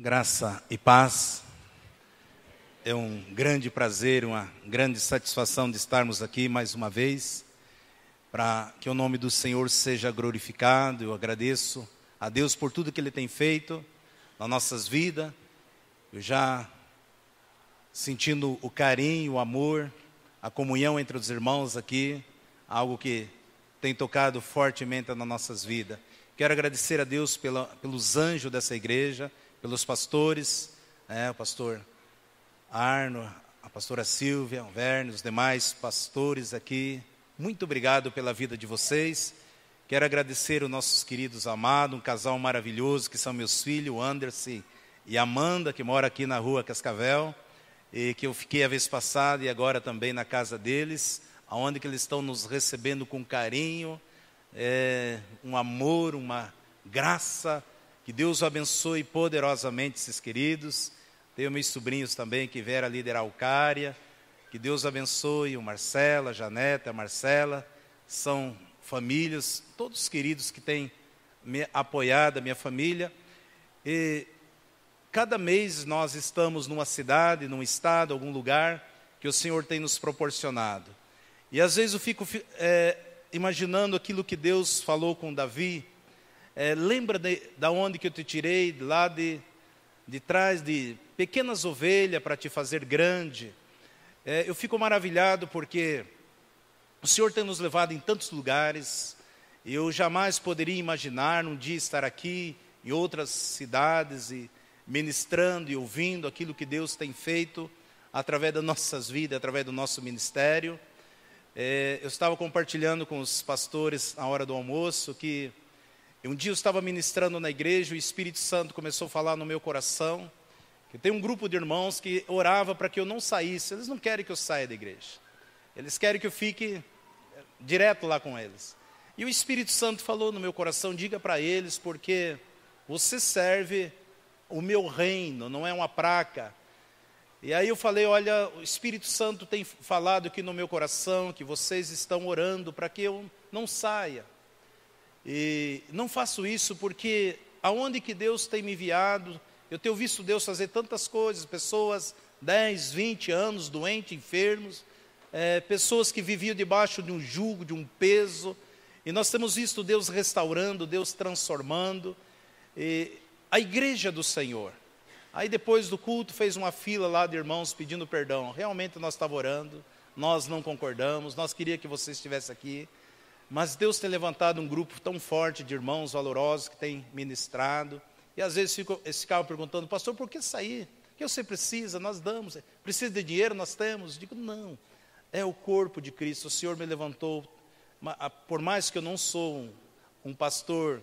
Graça e paz. É um grande prazer, uma grande satisfação de estarmos aqui mais uma vez, para que o nome do Senhor seja glorificado. Eu agradeço a Deus por tudo que Ele tem feito nas nossas vidas. Eu já sentindo o carinho, o amor, a comunhão entre os irmãos aqui, algo que tem tocado fortemente nas nossas vidas. Quero agradecer a Deus pelos anjos dessa igreja, pelos pastores, o pastor Arno, a pastora Silvia, o Verne, os demais pastores aqui. Muito obrigado pela vida de vocês. Quero agradecer os nossos queridos amados, um casal maravilhoso, que são meus filhos, o Anderson e a Amanda, que mora aqui na rua Cascavel, e que eu fiquei a vez passada e agora também na casa deles, onde que eles estão nos recebendo com carinho, um amor, uma graça. Que Deus abençoe poderosamente esses queridos. Tenho meus sobrinhos também que vieram liderar a Alcária. Que Deus abençoe o Marcelo, a Janete, a Marcela. São famílias, todos queridos que têm me apoiado, a minha família. E cada mês nós estamos numa cidade, num estado, algum lugar que o Senhor tem nos proporcionado. E às vezes eu fico imaginando aquilo que Deus falou com Davi. Lembra da onde que eu te tirei, lá de trás de pequenas ovelhas para te fazer grande. Eu fico maravilhado porque o Senhor tem nos levado em tantos lugares. Eu jamais poderia imaginar um dia estar aqui em outras cidades e ministrando e ouvindo aquilo que Deus tem feito através das nossas vidas, através do nosso ministério. Eu estava compartilhando com os pastores na hora do almoço que um dia eu estava ministrando na igreja, o Espírito Santo começou a falar no meu coração, que tem um grupo de irmãos que orava para que eu não saísse. Eles não querem que eu saia da igreja, eles querem que eu fique direto lá com eles. E o Espírito Santo falou no meu coração: diga para eles, porque você serve o meu reino, não é uma praca. E aí eu falei: olha, o Espírito Santo tem falado aqui no meu coração que vocês estão orando para que eu não saia. E não faço isso porque aonde que Deus tem me enviado, eu tenho visto Deus fazer tantas coisas, pessoas 10, 20 anos doentes, enfermos, pessoas que viviam debaixo de um jugo, de um peso, e nós temos visto Deus restaurando, Deus transformando, a igreja do Senhor. Aí depois do culto fez uma fila lá de irmãos pedindo perdão. Realmente nós estávamos orando, nós não concordamos, nós queríamos que você estivesse aqui. Mas Deus tem levantado um grupo tão forte de irmãos valorosos que tem ministrado. E às vezes eles ficavam perguntando: pastor, por que sair? O que você precisa? Nós damos. Precisa de dinheiro? Nós temos. Digo: não, é o corpo de Cristo. O Senhor me levantou. Por mais que eu não sou um pastor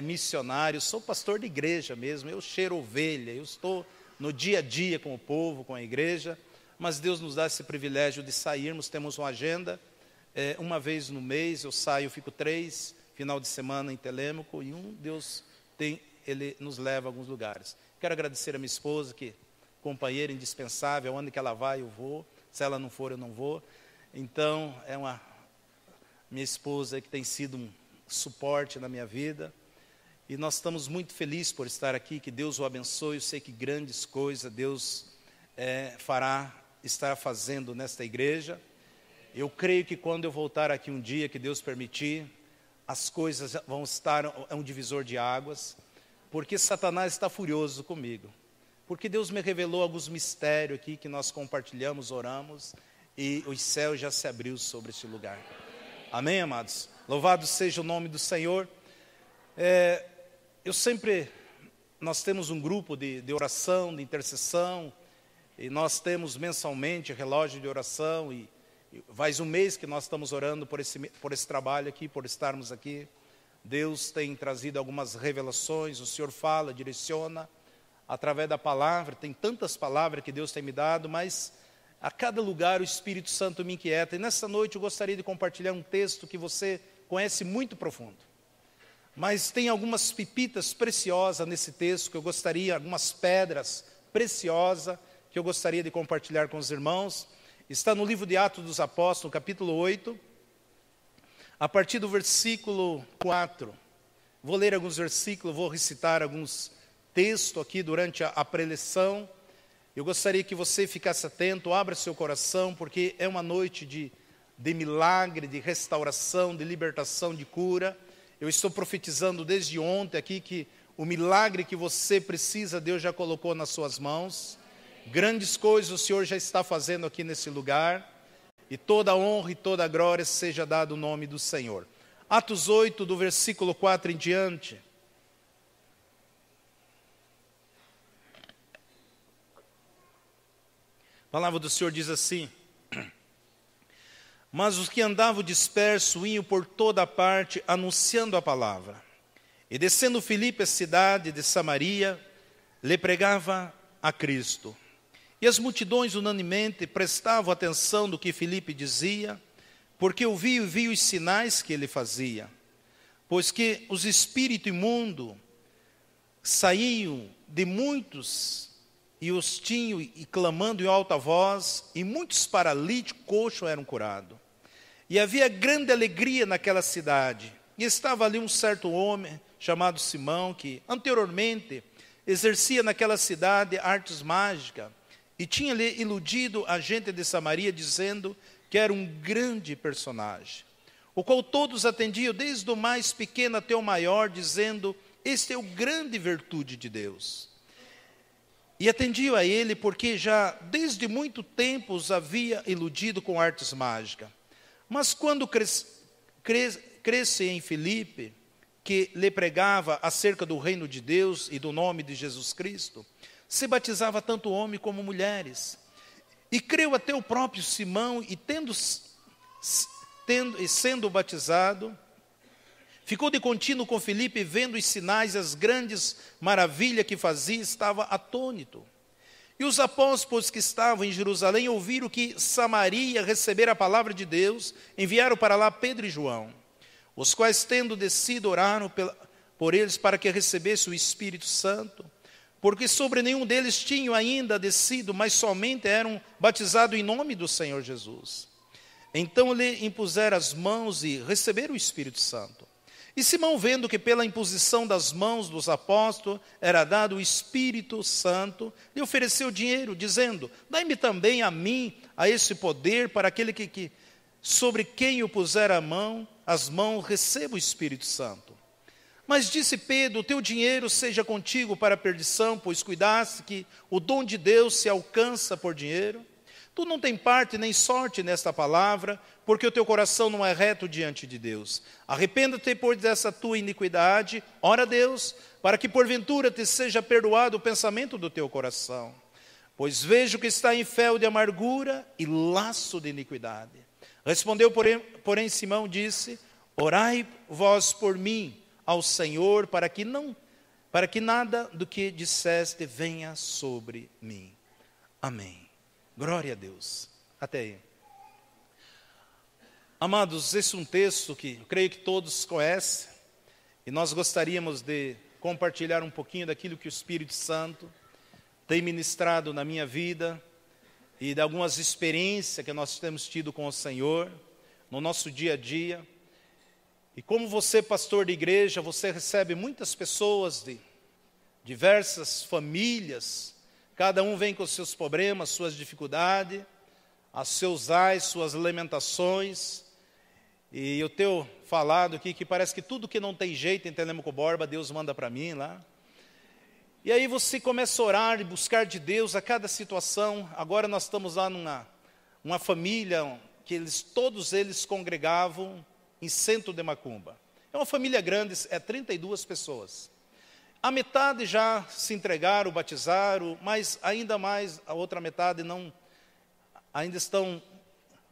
missionário, sou pastor de igreja mesmo. Eu cheiro ovelha, eu estou no dia a dia com o povo, com a igreja. Mas Deus nos dá esse privilégio de sairmos, temos uma agenda. Uma vez no mês eu saio, fico 3 final de semana em Telêmaco, e Ele nos leva a alguns lugares. Quero agradecer a minha esposa, que companheira indispensável, onde que ela vai eu vou, se ela não for eu não vou. Então minha esposa que tem sido um suporte na minha vida, e nós estamos muito felizes por estar aqui. Que Deus o abençoe. Eu sei que grandes coisas Deus estará fazendo nesta igreja. Eu creio que quando eu voltar aqui um dia, que Deus permitir, as coisas vão estar, um divisor de águas, porque Satanás está furioso comigo, porque Deus me revelou alguns mistérios aqui que nós compartilhamos, oramos, e os céus já se abriu sobre este lugar. Amém, amados? Louvado seja o nome do Senhor. Nós temos um grupo de oração, de intercessão, e nós temos mensalmente relógio de oração, e faz um mês que nós estamos orando por esse trabalho aqui, por estarmos aqui. Deus tem trazido algumas revelações, o Senhor fala, direciona, através da palavra. Tem tantas palavras que Deus tem me dado, mas a cada lugar o Espírito Santo me inquieta. E nessa noite eu gostaria de compartilhar um texto que você conhece muito profundo. Mas tem algumas pepitas preciosas nesse texto que eu gostaria, algumas pedras preciosas que eu gostaria de compartilhar com os irmãos. Está no livro de Atos dos Apóstolos, capítulo 8, a partir do versículo 4. Vou ler alguns versículos, vou recitar alguns texto aqui durante a preleção. Eu gostaria que você ficasse atento, abra seu coração, porque é uma noite de milagre, de restauração, de libertação, de cura. Eu estou profetizando desde ontem aqui que o milagre que você precisa, Deus já colocou nas suas mãos. Grandes coisas o Senhor já está fazendo aqui nesse lugar. E toda a honra e toda a glória seja dado o nome do Senhor. Atos 8, do versículo 4 em diante. A palavra do Senhor diz assim: mas os que andavam dispersos iam por toda parte anunciando a palavra. E descendo Filipe a cidade de Samaria, lhe pregava a Cristo. E as multidões unanimemente prestavam atenção no que Filipe dizia, porque ouviam e viam os sinais que ele fazia. Pois que os espíritos imundos saíam de muitos e os tinham, e clamando em alta voz, e muitos paralíticos, coxos eram curados. E havia grande alegria naquela cidade. E estava ali um certo homem, chamado Simão, que anteriormente exercia naquela cidade artes mágicas, e tinha-lhe iludido a gente de Samaria, dizendo que era um grande personagem, o qual todos atendiam, desde o mais pequeno até o maior, dizendo: este é o grande virtude de Deus. E atendiam a ele, porque já desde muito tempo os havia iludido com artes mágicas. Mas quando cresce em Filipe, que lhe pregava acerca do reino de Deus e do nome de Jesus Cristo, se batizava tanto homem como mulheres. E creu até o próprio Simão, e sendo batizado, ficou de contínuo com Filipe, vendo os sinais e as grandes maravilhas que fazia, estava atônito. E os apóstolos que estavam em Jerusalém ouviram que Samaria recebera a palavra de Deus, enviaram para lá Pedro e João, os quais, tendo descido, oraram por eles para que recebesse o Espírito Santo, porque sobre nenhum deles tinham ainda descido, mas somente eram batizados em nome do Senhor Jesus. Então lhe impuseram as mãos e receberam o Espírito Santo. E Simão, vendo que pela imposição das mãos dos apóstolos era dado o Espírito Santo, lhe ofereceu dinheiro, dizendo: dai-me também a mim a esse poder, para aquele que sobre quem eu puser as mãos receba o Espírito Santo. Mas disse Pedro: o teu dinheiro seja contigo para a perdição, pois cuidaste que o dom de Deus se alcança por dinheiro. Tu não tens parte nem sorte nesta palavra, porque o teu coração não é reto diante de Deus. Arrependa-te, pois, dessa tua iniquidade, ora a Deus, para que porventura te seja perdoado o pensamento do teu coração. Pois vejo que está em fel de amargura e laço de iniquidade. Respondeu, porém Simão disse: orai vós por mim ao Senhor, para que nada do que disseste venha sobre mim. Amém. Glória a Deus. Até aí. Amados, esse é um texto que eu creio que todos conhecem, e nós gostaríamos de compartilhar um pouquinho daquilo que o Espírito Santo tem ministrado na minha vida, e de algumas experiências que nós temos tido com o Senhor, no nosso dia a dia. E como você, pastor de igreja, você recebe muitas pessoas de diversas famílias, cada um vem com os seus problemas, suas dificuldades, os seus ais, suas lamentações. E eu tenho falado aqui que parece que tudo que não tem jeito em Telêmaco Borba, Deus manda para mim lá. E aí você começa a orar e buscar de Deus a cada situação. Agora nós estamos lá numa família que todos eles congregavam em Centro de Macumba. É uma família grande, é 32 pessoas. A metade já se entregaram, batizaram, mas ainda mais a outra metade ainda estão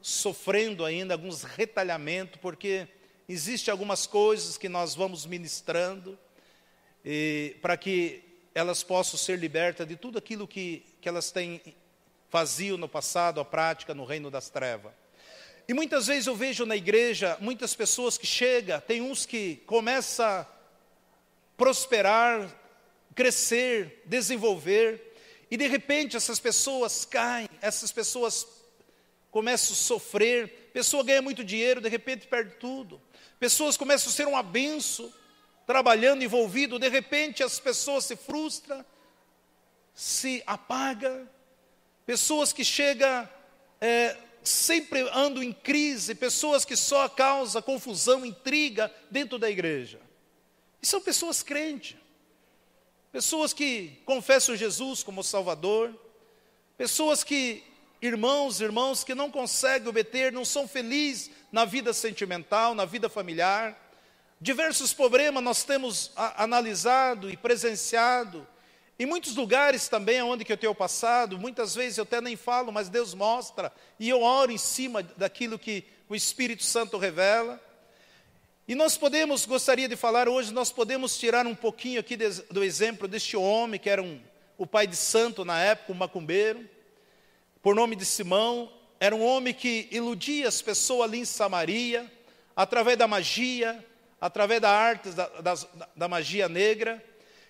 sofrendo ainda alguns retalhamentos, porque existem algumas coisas que nós vamos ministrando para que elas possam ser libertas de tudo aquilo que elas faziam no passado, a prática no reino das trevas. E muitas vezes eu vejo na igreja muitas pessoas que chegam, tem uns que começam a prosperar, crescer, desenvolver, e de repente essas pessoas caem, essas pessoas começam a sofrer, pessoa ganha muito dinheiro, de repente perde tudo. Pessoas começam a ser uma benção, trabalhando, envolvido, de repente as pessoas se frustram, se apagam, pessoas que chegam, sempre andam em crise, pessoas que só causam confusão, intriga dentro da igreja. E são pessoas crentes, pessoas que confessam Jesus como Salvador, pessoas que, irmãos que não conseguem obter, não são felizes na vida sentimental, na vida familiar. Diversos problemas nós temos analisado e presenciado, em muitos lugares também onde que eu tenho passado, muitas vezes eu até nem falo, mas Deus mostra, e eu oro em cima daquilo que o Espírito Santo revela. E gostaria de falar hoje, nós podemos tirar um pouquinho aqui do exemplo deste homem, que era o pai de santo na época, um macumbeiro, por nome de Simão. Era um homem que iludia as pessoas ali em Samaria, através da magia, através da arte da magia negra.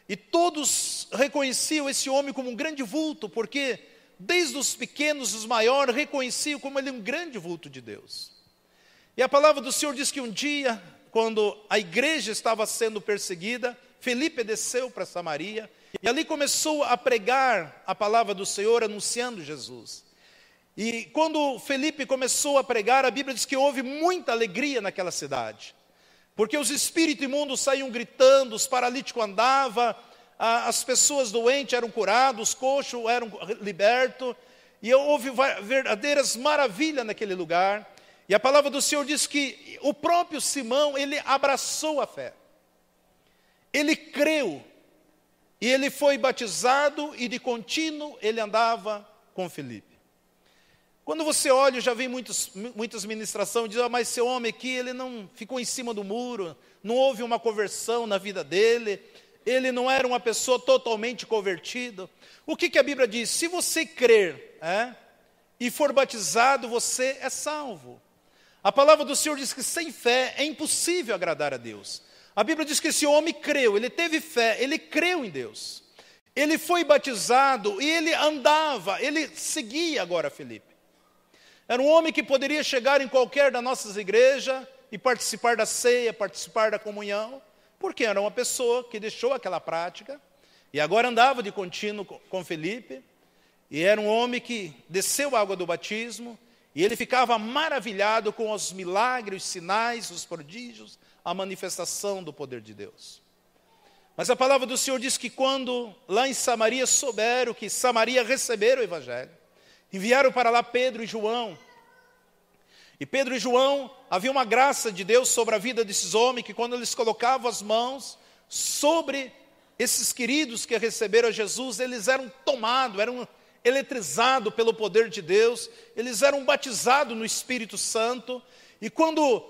E todos reconheciam esse homem como um grande vulto, porque desde os pequenos, os maiores, reconheciam como ele um grande vulto de Deus. E a palavra do Senhor diz que um dia, quando a igreja estava sendo perseguida, Felipe desceu para Samaria, e ali começou a pregar a palavra do Senhor, anunciando Jesus. E quando Felipe começou a pregar, a Bíblia diz que houve muita alegria naquela cidade. Porque os espíritos imundos saíam gritando, os paralíticos andavam, as pessoas doentes eram curadas, os coxos eram libertos, e houve verdadeiras maravilhas naquele lugar. E a palavra do Senhor diz que o próprio Simão, ele abraçou a fé, ele creu, e ele foi batizado, e de contínuo ele andava com Felipe. Quando você olha, já vi muitas ministrações, diz, mas esse homem aqui, ele não ficou em cima do muro, não houve uma conversão na vida dele, ele não era uma pessoa totalmente convertida. O que a Bíblia diz? Se você crer e for batizado, você é salvo. A palavra do Senhor diz que sem fé é impossível agradar a Deus. A Bíblia diz que esse homem creu, ele teve fé, ele creu em Deus. Ele foi batizado e ele andava, ele seguia agora Felipe. Era um homem que poderia chegar em qualquer das nossas igrejas e participar da ceia, participar da comunhão, porque era uma pessoa que deixou aquela prática e agora andava de contínuo com Felipe, e era um homem que desceu a água do batismo, e ele ficava maravilhado com os milagres, os sinais, os prodígios, a manifestação do poder de Deus. Mas a palavra do Senhor diz que quando lá em Samaria souberam que Samaria receberam o Evangelho, enviaram para lá Pedro e João. E Pedro e João, havia uma graça de Deus sobre a vida desses homens, que quando eles colocavam as mãos sobre esses queridos que receberam Jesus, eles eram tomados, eram eletrizados pelo poder de Deus, eles eram batizados no Espírito Santo. E quando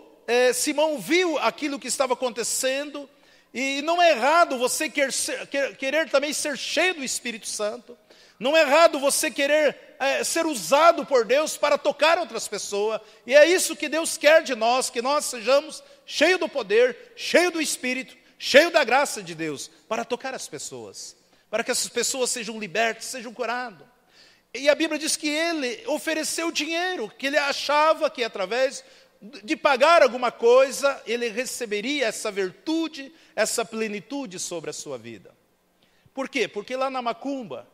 Simão viu aquilo que estava acontecendo, e não é errado você querer também ser cheio do Espírito Santo, não é errado você querer ser usado por Deus para tocar outras pessoas. E é isso que Deus quer de nós, que nós sejamos cheios do poder, cheios do Espírito, cheios da graça de Deus, para tocar as pessoas, para que essas pessoas sejam libertas, sejam curadas. E a Bíblia diz que ele ofereceu dinheiro, que ele achava que através de pagar alguma coisa, ele receberia essa virtude, essa plenitude sobre a sua vida. Por quê? Porque lá na macumba,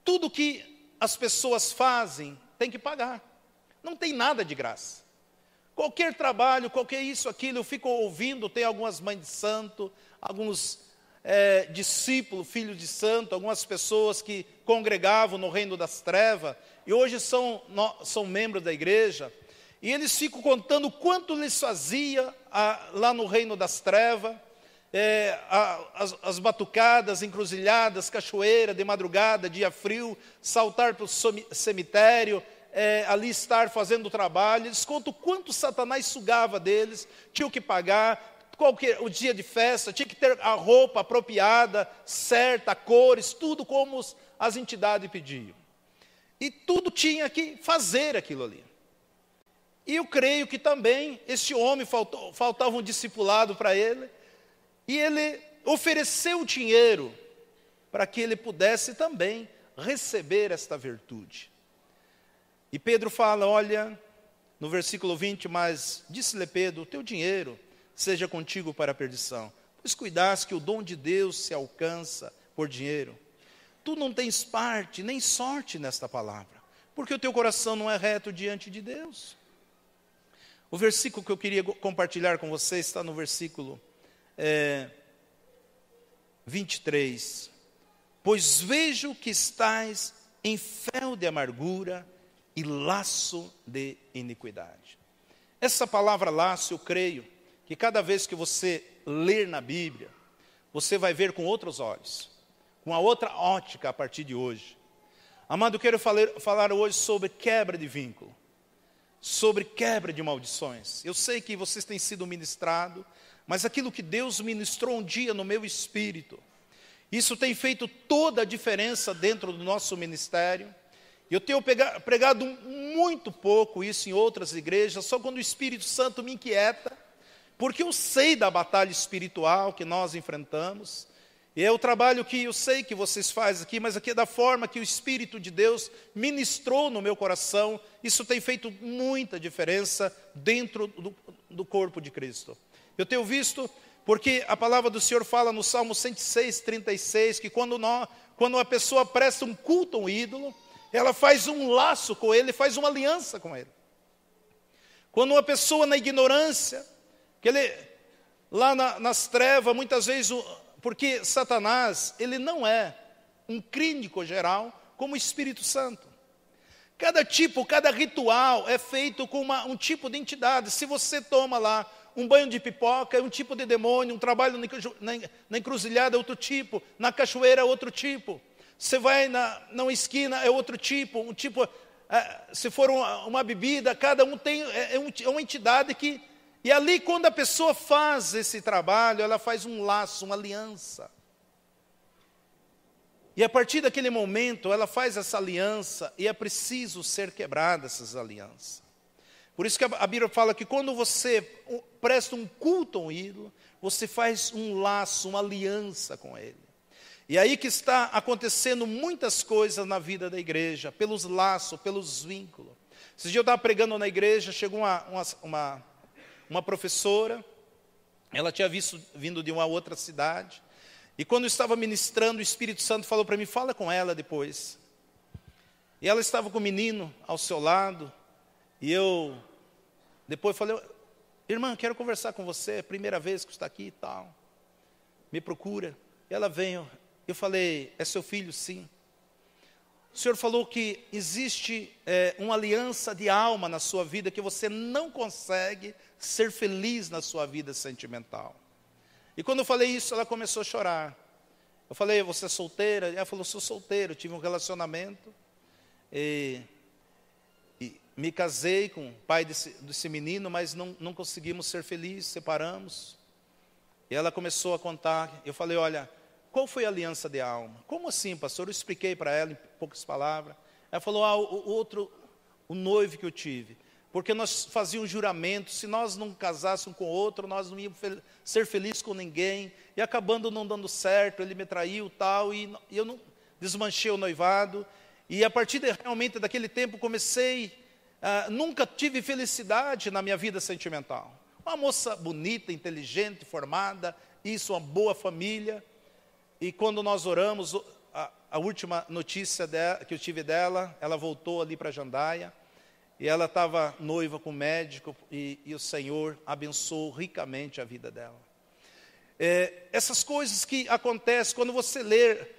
tudo que as pessoas fazem tem que pagar. Não tem nada de graça. Qualquer trabalho, qualquer isso, aquilo, eu fico ouvindo, tem algumas mães de santo, alguns discípulos, filhos de santo, algumas pessoas que congregavam no reino das trevas, e hoje são membros da igreja, e eles ficam contando quanto lhes fazia lá no reino das trevas, as batucadas, encruzilhadas, cachoeira, de madrugada, dia frio, saltar para o cemitério, ali estar fazendo o trabalho. Eles contam quanto Satanás sugava deles, tinham que pagar, o dia de festa, tinha que ter a roupa apropriada, certa, cores, tudo como as entidades pediam. E tudo tinha que fazer aquilo ali. E eu creio que também esse homem faltava um discipulado para ele, e ele ofereceu dinheiro para que ele pudesse também receber esta virtude. E Pedro fala, olha, no versículo 20, mas disse-lhe Pedro, o teu dinheiro seja contigo para a perdição, pois cuidaste que o dom de Deus se alcança por dinheiro. Tu não tens parte nem sorte nesta palavra, porque o teu coração não é reto diante de Deus. O versículo que eu queria compartilhar com vocês está no versículo 23. Pois vejo que estais em fel de amargura e laço de iniquidade. Essa palavra laço, eu creio que cada vez que você ler na Bíblia, você vai ver com outros olhos, com a outra ótica a partir de hoje. Amado, eu quero falar hoje sobre quebra de vínculo, sobre quebra de maldições. Eu sei que vocês têm sido ministrados, mas aquilo que Deus ministrou um dia no meu espírito, isso tem feito toda a diferença dentro do nosso ministério. Eu tenho pregado muito pouco isso em outras igrejas, só quando o Espírito Santo me inquieta, porque eu sei da batalha espiritual que nós enfrentamos, e é o trabalho que eu sei que vocês fazem aqui, mas aqui é da forma que o Espírito de Deus ministrou no meu coração. Isso tem feito muita diferença dentro do corpo de Cristo. Eu tenho visto, porque a palavra do Senhor fala no Salmo 106, 36, que quando a pessoa presta um culto a um ídolo, ela faz um laço com ele, faz uma aliança com ele. Quando uma pessoa na ignorância, que ele, lá nas trevas, muitas vezes, porque Satanás, ele não é um clínico geral como o Espírito Santo. Cada ritual é feito com um tipo de entidade. Se você toma lá um banho de pipoca, é um tipo de demônio, um trabalho na encruzilhada é outro tipo, na cachoeira é outro tipo. Você vai na esquina, é outro tipo, se for uma bebida, cada um tem, é uma entidade que... E ali, quando a pessoa faz esse trabalho, ela faz um laço, uma aliança. E a partir daquele momento, ela faz essa aliança, e é preciso ser quebrada essas alianças. Por isso que a Bíblia fala que quando você presta um culto a um ídolo, você faz um laço, uma aliança com ele. E aí que está acontecendo muitas coisas na vida da igreja, pelos laços, pelos vínculos. Esse dia eu estava pregando na igreja, chegou uma professora, ela tinha vindo de uma outra cidade, e quando eu estava ministrando, o Espírito Santo falou para mim, fala com ela depois. E ela estava com o menino ao seu lado, e eu depois falei, irmã, quero conversar com você, é a primeira vez que está aqui e tal, me procura. E ela veio, eu falei, é seu filho? Sim. O Senhor falou que existe uma aliança de alma na sua vida, que você não consegue ser feliz na sua vida sentimental. E quando eu falei isso, ela começou a chorar. Eu falei, você é solteira? Ela falou, sou solteiro, tive um relacionamento, e me casei com o pai desse menino, mas não conseguimos ser felizes, separamos. E ela começou a contar, eu falei, olha, qual foi a aliança de alma? Como assim, pastor? Eu expliquei para ela em poucas palavras. Ela falou, o noivo que eu tive. Porque nós fazíamos um juramento, se nós não casássemos com outro, nós não íamos ser felizes com ninguém. E acabando não dando certo, ele me traiu tal, e eu não desmanchei o noivado. E a partir realmente daquele tempo nunca tive felicidade na minha vida sentimental. Uma moça bonita, inteligente, formada, uma boa família. E quando nós oramos, a última notícia que eu tive dela, ela voltou ali para Jandaia, e ela estava noiva com o médico, e o Senhor abençoou ricamente a vida dela. Essas coisas que acontecem, quando você ler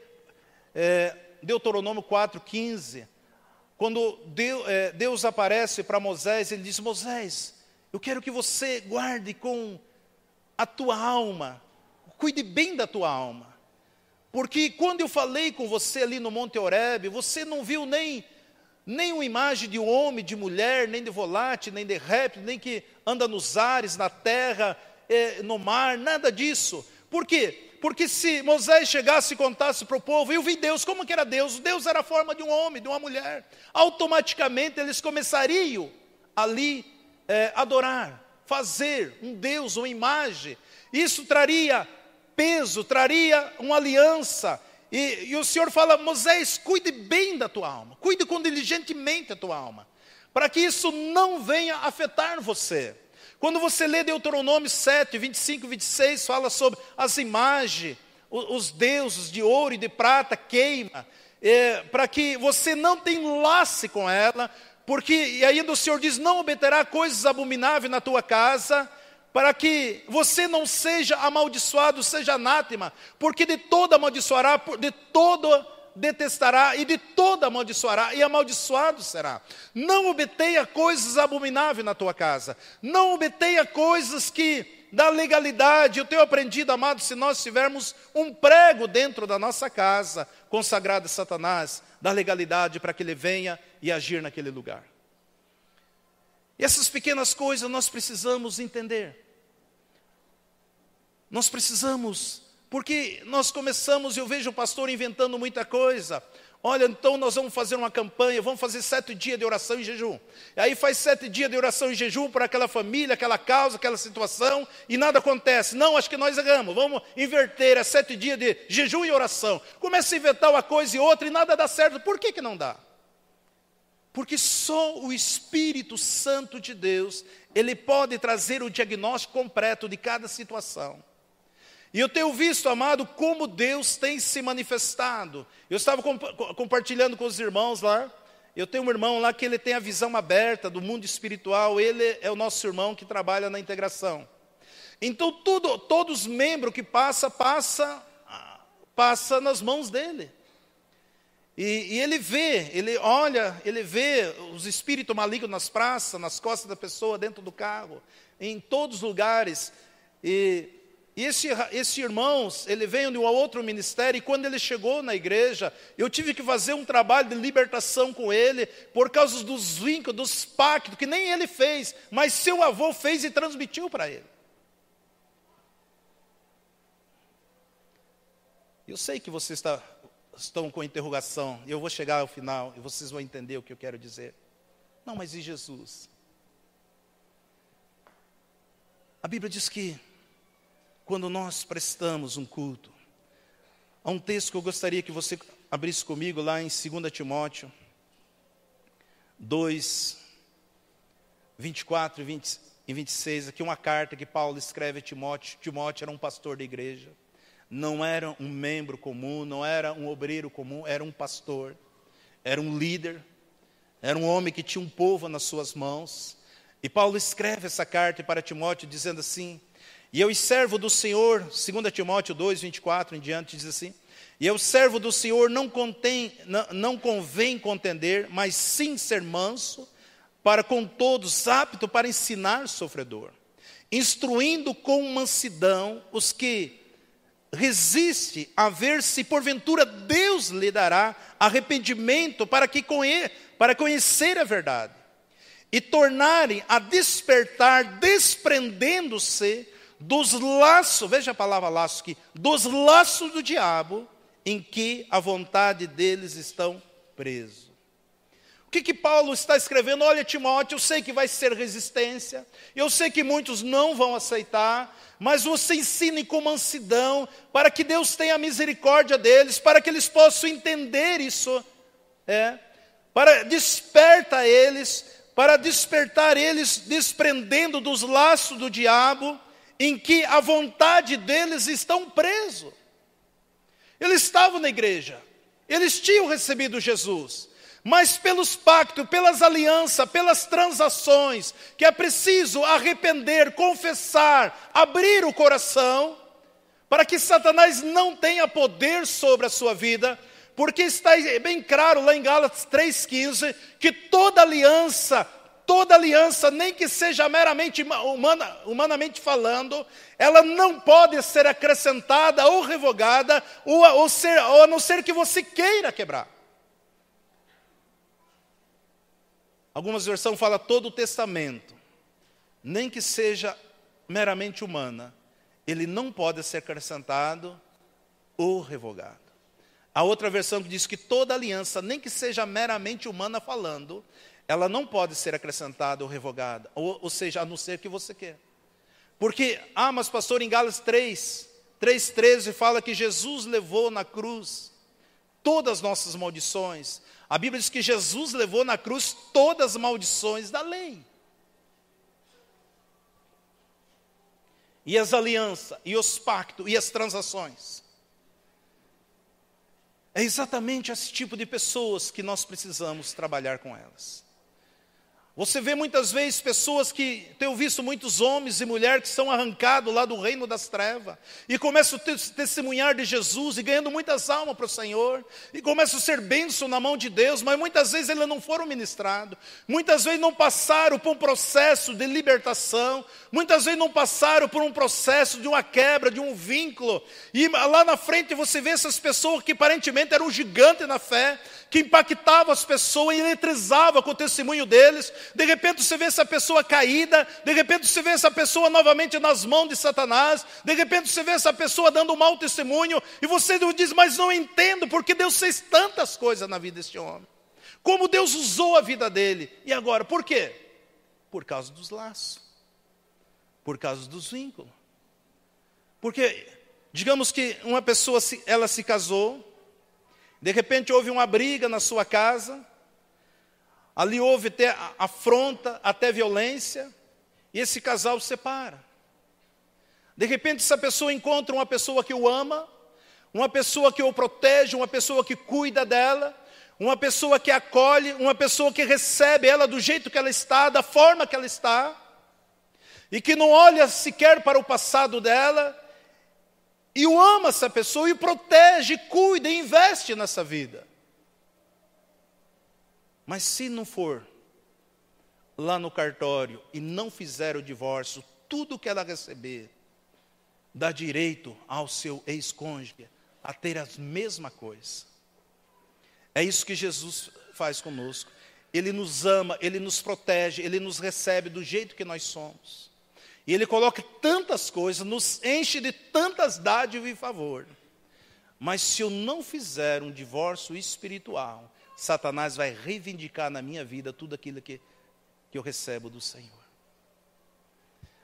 Deuteronômio 4,15, quando Deus aparece para Moisés, ele diz, Moisés, eu quero que você guarde com a tua alma, cuide bem da tua alma. Porque quando eu falei com você ali no Monte Horebe, você não viu nem uma imagem de homem, de mulher, nem de volátil, nem de réptil, nem que anda nos ares, na terra, no mar, nada disso. Por quê? Porque se Moisés chegasse e contasse para o povo, eu vi Deus, como que era Deus? Deus era a forma de um homem, de uma mulher. Automaticamente eles começariam ali adorar, fazer um Deus, uma imagem. Isso traria peso, traria uma aliança. E o Senhor fala, Moisés, cuide bem da tua alma, cuide com diligentemente da tua alma, para que isso não venha afetar você. Quando você lê Deuteronômio 7, 25 e 26, fala sobre as imagens, os deuses de ouro e de prata queima, para que você não tenha enlace com ela, porque, e ainda o Senhor diz, não obterá coisas abomináveis na tua casa, para que você não seja amaldiçoado, seja anátema, porque de todo amaldiçoará, de todo detestará, e de todo amaldiçoará, e amaldiçoado será. Não obtenha coisas abomináveis na tua casa, não obtenha coisas que da legalidade. Eu tenho aprendido, amado, se nós tivermos um prego dentro da nossa casa, consagrado a Satanás, da legalidade para que ele venha e agir naquele lugar. E essas pequenas coisas nós precisamos entender. Nós precisamos, porque nós começamos, eu vejo o pastor inventando muita coisa. Olha, então nós vamos fazer uma campanha, vamos fazer 7 dias de oração e jejum. E aí faz 7 dias de oração e jejum por aquela família, aquela causa, aquela situação, e nada acontece. Não, acho que nós erramos, vamos inverter, é 7 dias de jejum e oração. Começa a inventar uma coisa e outra e nada dá certo. Por que não dá? Porque só o Espírito Santo de Deus, ele pode trazer o diagnóstico completo de cada situação. E eu tenho visto, amado, como Deus tem se manifestado. Eu estava compartilhando com os irmãos lá. Eu tenho um irmão lá que ele tem a visão aberta do mundo espiritual. Ele é o nosso irmão que trabalha na integração. Então, todos os membros que passa nas mãos dele. E ele vê, ele olha, ele vê os espíritos malignos nas praças, nas costas da pessoa, dentro do carro, em todos os lugares. E esse irmão, ele veio de um outro ministério, e quando ele chegou na igreja, eu tive que fazer um trabalho de libertação com ele, por causa dos vínculos, dos pactos, que nem ele fez, mas seu avô fez e transmitiu para ele. Eu sei que vocês estão com interrogação, e eu vou chegar ao final, e vocês vão entender o que eu quero dizer. Não, mas e Jesus? A Bíblia diz que, quando nós prestamos um culto, há um texto que eu gostaria que você abrisse comigo lá em 2 Timóteo 2, 24 e 26, aqui uma carta que Paulo escreve a Timóteo. Timóteo era um pastor da igreja, não era um membro comum, não era um obreiro comum, era um pastor, era um líder, era um homem que tinha um povo nas suas mãos. E Paulo escreve essa carta para Timóteo dizendo assim: e eu, servo do Senhor, 2 Timóteo 2, 24 em diante, diz assim: e eu, servo do Senhor, não convém contender, mas sim ser manso, para com todos apto para ensinar sofredor, instruindo com mansidão os que resistem, a ver se porventura Deus lhe dará arrependimento para conhecer a verdade, e tornarem a despertar, desprendendo-se dos laços, veja a palavra laço aqui, dos laços do diabo, em que a vontade deles estão presos. O que Paulo está escrevendo? Olha, Timóteo, eu sei que vai ser resistência, eu sei que muitos não vão aceitar, mas você ensine com mansidão, para que Deus tenha misericórdia deles, para que eles possam entender isso, para despertar eles, desprendendo dos laços do diabo, em que a vontade deles estão presos. Eles estavam na igreja, eles tinham recebido Jesus, mas pelos pactos, pelas alianças, pelas transações, que é preciso arrepender, confessar, abrir o coração, para que Satanás não tenha poder sobre a sua vida, porque está bem claro lá em Gálatas 3,15, que toda aliança, nem que seja meramente humanamente falando, ela não pode ser acrescentada ou revogada, ou a não ser que você queira quebrar. Algumas versões falam todo o testamento, nem que seja meramente humana, ele não pode ser acrescentado ou revogado. A outra versão que diz que toda aliança, nem que seja meramente humana falando, ela não pode ser acrescentada ou revogada, ou seja, a não ser que você quer. Porque, mas pastor, em Gálatas 3:13 fala que Jesus levou na cruz todas as nossas maldições. A Bíblia diz que Jesus levou na cruz todas as maldições da lei. e as alianças, e os pactos, e as transações. É exatamente esse tipo de pessoas que nós precisamos trabalhar com elas. Você vê muitas vezes pessoas que, tenho visto muitos homens e mulheres que são arrancados lá do reino das trevas, e começam a testemunhar de Jesus, e ganhando muitas almas para o Senhor, e começam a ser bênção na mão de Deus, mas muitas vezes eles não foram ministrados, muitas vezes não passaram por um processo de libertação, muitas vezes não passaram por um processo de uma quebra, de um vínculo, e lá na frente você vê essas pessoas que aparentemente eram gigantes na fé, que impactavam as pessoas e eletrizavam com o testemunho deles. De repente você vê essa pessoa caída, de repente você vê essa pessoa novamente nas mãos de Satanás, de repente você vê essa pessoa dando um mau testemunho, e você diz, mas não entendo, porque Deus fez tantas coisas na vida deste homem, como Deus usou a vida dele, e agora, por quê? Por causa dos laços, por causa dos vínculos, porque, digamos que uma pessoa, ela se casou, de repente houve uma briga na sua casa, ali houve até afronta, até violência, e esse casal se separa. De repente essa pessoa encontra uma pessoa que o ama, uma pessoa que o protege, uma pessoa que cuida dela, uma pessoa que acolhe, uma pessoa que recebe ela do jeito que ela está, da forma que ela está, e que não olha sequer para o passado dela, e o ama essa pessoa, e protege, cuida, e investe nessa vida. Mas se não for lá no cartório e não fizer o divórcio, tudo que ela receber dá direito ao seu ex-cônjuge a ter as mesmas coisas. É isso que Jesus faz conosco. Ele nos ama, Ele nos protege, Ele nos recebe do jeito que nós somos. E Ele coloca tantas coisas, nos enche de tantas dádivas e favor. Mas se eu não fizer um divórcio espiritual, Satanás vai reivindicar na minha vida tudo aquilo que eu recebo do Senhor.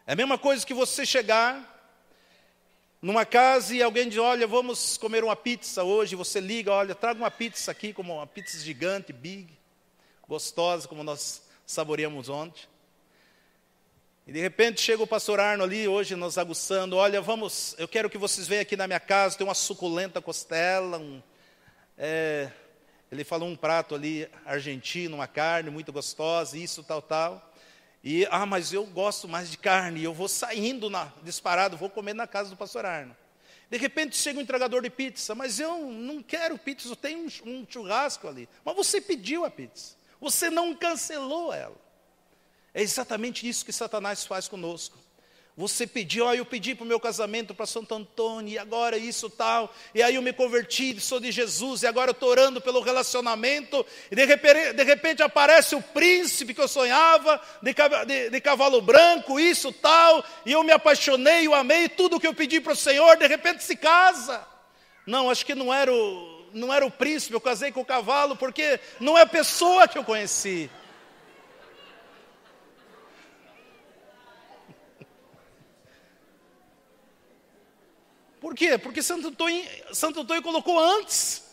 É a mesma coisa que você chegar numa casa e alguém diz, olha, vamos comer uma pizza hoje, você liga, olha, traga uma pizza aqui, como uma pizza gigante, big, gostosa, como nós saboreamos ontem. E de repente chega o pastor Arno ali, hoje nos aguçando, olha, eu quero que vocês venham aqui na minha casa, tem uma suculenta costela, ele falou um prato ali argentino, uma carne muito gostosa, isso, tal. E, mas eu gosto mais de carne, eu vou saindo disparado, vou comer na casa do pastor Arno. De repente chega um entregador de pizza, mas eu não quero pizza, eu tenho um churrasco ali. Mas você pediu a pizza, você não cancelou ela. É exatamente isso que Satanás faz conosco. Você pediu, eu pedi para o meu casamento para Santo Antônio, e agora isso tal, e aí eu me converti, sou de Jesus, e agora eu estou orando pelo relacionamento, e de repente aparece o príncipe que eu sonhava, de cavalo branco, isso tal, e eu me apaixonei, eu amei, tudo que eu pedi para o Senhor, de repente se casa. Não, acho que não era o príncipe, eu casei com o cavalo, porque não é a pessoa que eu conheci. Por quê? Porque Santo Antônio colocou antes.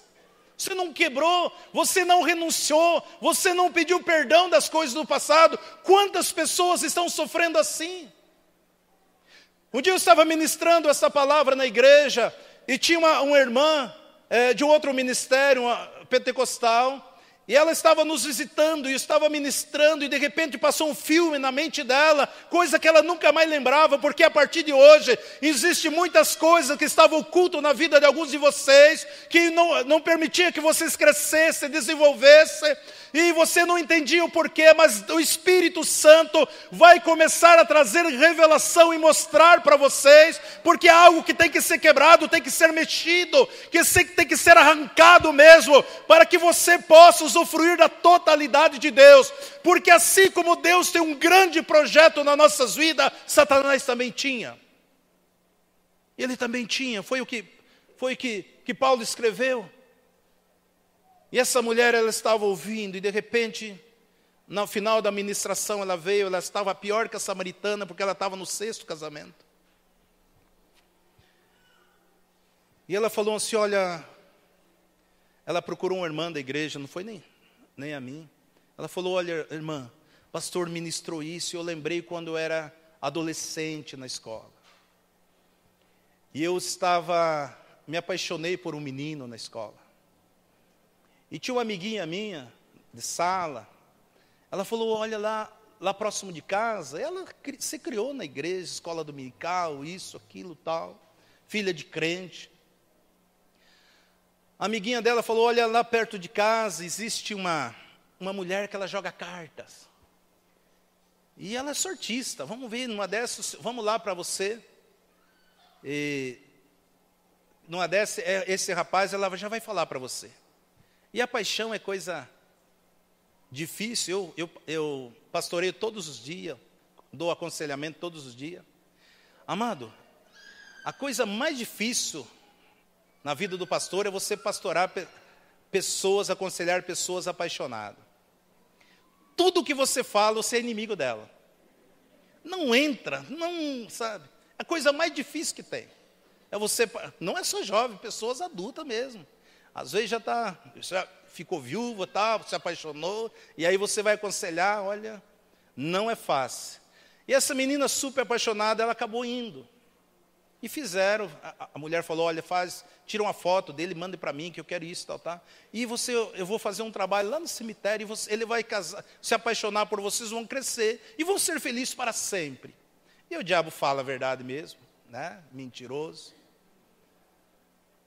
Você não quebrou, você não renunciou, você não pediu perdão das coisas do passado. Quantas pessoas estão sofrendo assim? Um dia eu estava ministrando essa palavra na igreja, e tinha uma irmã de um outro ministério, uma pentecostal, e ela estava nos visitando, e estava ministrando, e de repente passou um filme na mente dela, coisa que ela nunca mais lembrava, porque a partir de hoje, existem muitas coisas que estavam ocultas na vida de alguns de vocês, que não permitia que vocês crescessem, desenvolvessem, e você não entendia o porquê, mas o Espírito Santo vai começar a trazer revelação e mostrar para vocês, porque é algo que tem que ser quebrado, tem que ser mexido, que tem que ser arrancado mesmo, para que você possa usufruir da totalidade de Deus, porque assim como Deus tem um grande projeto nas nossas vidas, Satanás também tinha. Ele também tinha, foi o que Paulo escreveu. E essa mulher, ela estava ouvindo, e de repente, no final da ministração, ela veio, ela estava pior que a samaritana, porque ela estava no 6º casamento. E ela falou assim, olha, ela procurou uma irmã da igreja, não foi nem a mim. Ela falou, olha, irmã, o pastor ministrou isso, e eu lembrei quando eu era adolescente na escola. E eu me apaixonei por um menino na escola. E tinha uma amiguinha minha, de sala, ela falou, olha lá próximo de casa, ela se criou na igreja, escola dominical, isso, aquilo, tal, filha de crente. A amiguinha dela falou, olha, lá perto de casa existe uma mulher que ela joga cartas. E ela é sortista, vamos ver, numa dessas, vamos lá para você. E numa dessas, esse rapaz, ela já vai falar para você. E a paixão é coisa difícil, eu pastoreio todos os dias, dou aconselhamento todos os dias. Amado, a coisa mais difícil na vida do pastor é você pastorar pessoas, aconselhar pessoas apaixonadas. Tudo que você fala, você é inimigo dela. Não entra, não, sabe? A coisa mais difícil que tem é você, não é só jovem, pessoas adultas mesmo. Às vezes já ficou viúva, tal, se apaixonou, e aí você vai aconselhar, olha, não é fácil. E essa menina super apaixonada, ela acabou indo. E fizeram, a mulher falou, olha, tira uma foto dele, manda para mim, que eu quero isso, tal, tá? E eu vou fazer um trabalho lá no cemitério, e ele vai casar, se apaixonar por vocês, vão crescer, e vão ser felizes para sempre. E o diabo fala a verdade mesmo, né? Mentiroso.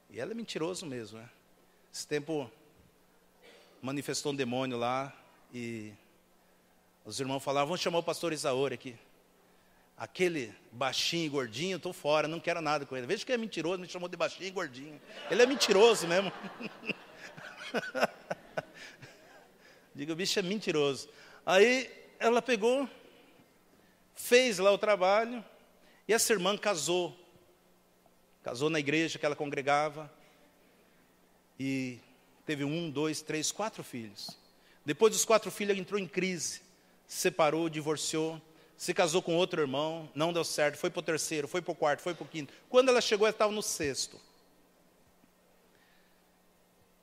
E ela é mentiroso mesmo, né? Esse tempo manifestou um demônio lá, e os irmãos falavam, vamos chamar o pastor Isaúre aqui. Aquele baixinho e gordinho, estou fora, não quero nada com ele. Veja que é mentiroso, me chamou de baixinho e gordinho. Ele é mentiroso mesmo. Digo, o bicho é mentiroso. Aí ela pegou, fez lá o trabalho, e essa irmã casou. Casou na igreja que ela congregava. E teve 1, 2, 3, 4 filhos. Depois dos 4 filhos, ela entrou em crise. Separou, divorciou. Se casou com outro irmão, não deu certo, foi para o terceiro, foi para o quarto, foi para o quinto. Quando ela chegou, ela estava no 6º.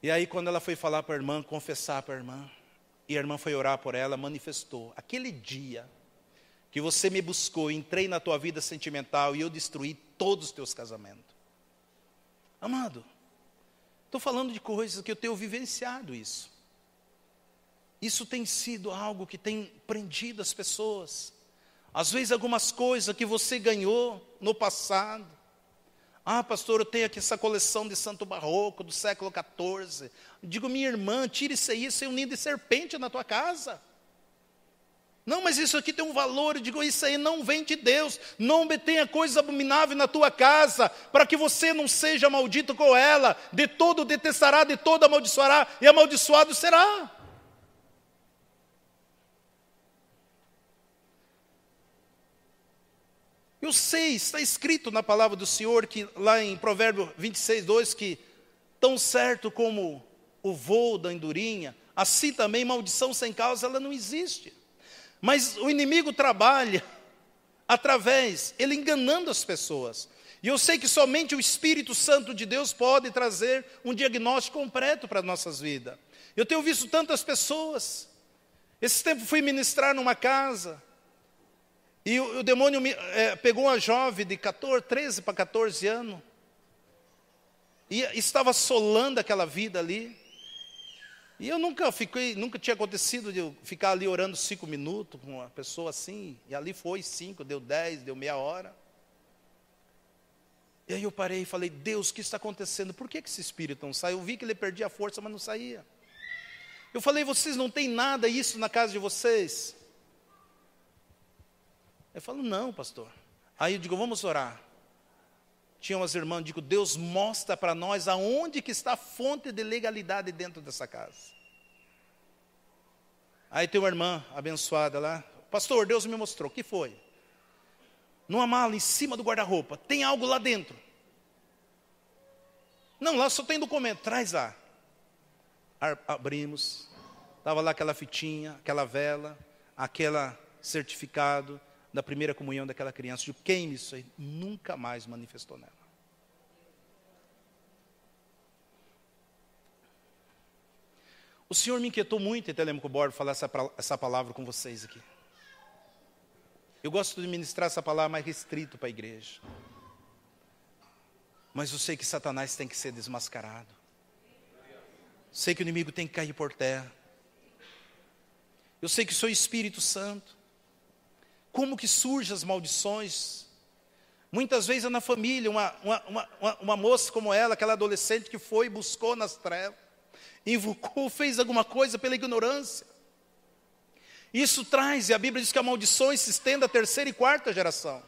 E aí, quando ela foi falar para a irmã, confessar para a irmã, e a irmã foi orar por ela, manifestou. Aquele dia que você me buscou, entrei na tua vida sentimental e eu destruí todos os teus casamentos. Amado, estou falando de coisas que eu tenho vivenciado isso. Isso tem sido algo que tem prendido as pessoas. Às vezes algumas coisas que você ganhou no passado. Ah, pastor, eu tenho aqui essa coleção de santo barroco do século XIV. Digo, minha irmã, tira isso aí, isso é um ninho de serpente na tua casa. Não, mas isso aqui tem um valor. Eu digo, isso aí não vem de Deus. Não tenha coisa abominável na tua casa, para que você não seja maldito com ela. De todo detestará, de todo amaldiçoará, e amaldiçoado será. Eu sei, está escrito na palavra do Senhor, que lá em Provérbio 26, 2, que tão certo como o voo da andorinha, assim também maldição sem causa, ela não existe. Mas o inimigo trabalha ele enganando as pessoas. E eu sei que somente o Espírito Santo de Deus pode trazer um diagnóstico completo para as nossas vidas. Eu tenho visto tantas pessoas. Esse tempo fui ministrar numa casa, e o demônio pegou uma jovem de 13 para 14 anos, e estava assolando aquela vida ali. E eu nunca tinha acontecido de eu ficar ali orando 5 minutos com uma pessoa assim, e ali foi 5, deu 10, deu meia hora. E aí eu parei e falei, Deus, o que está acontecendo? Por que esse espírito não sai? Eu vi que ele perdia a força, mas não saía. Eu falei, vocês não têm nada isso na casa de vocês? Eu falo, não, pastor. Aí eu digo, vamos orar. Tinha umas irmãs, digo, Deus mostra para nós aonde que está a fonte de legalidade dentro dessa casa. Aí tem uma irmã abençoada lá, pastor, Deus me mostrou, o que foi? Numa mala em cima do guarda-roupa, tem algo lá dentro. Não, lá só tem documento, traz lá. Abrimos, estava lá aquela fitinha, aquela vela, aquele certificado da primeira comunhão daquela criança. De queime isso aí, nunca mais manifestou nela. O Senhor me inquietou muito em Telêmaco Borba falar essa palavra com vocês aqui. Eu gosto de ministrar essa palavra mais restrito para a igreja. Mas eu sei que Satanás tem que ser desmascarado. Sei que o inimigo tem que cair por terra. Eu sei que sou Espírito Santo. Como que surgem as maldições? Muitas vezes é na família, uma moça como ela, aquela adolescente que foi e buscou nas trevas, invocou, fez alguma coisa pela ignorância. Isso traz, e a Bíblia diz que a maldição se estende à terceira e quarta geração.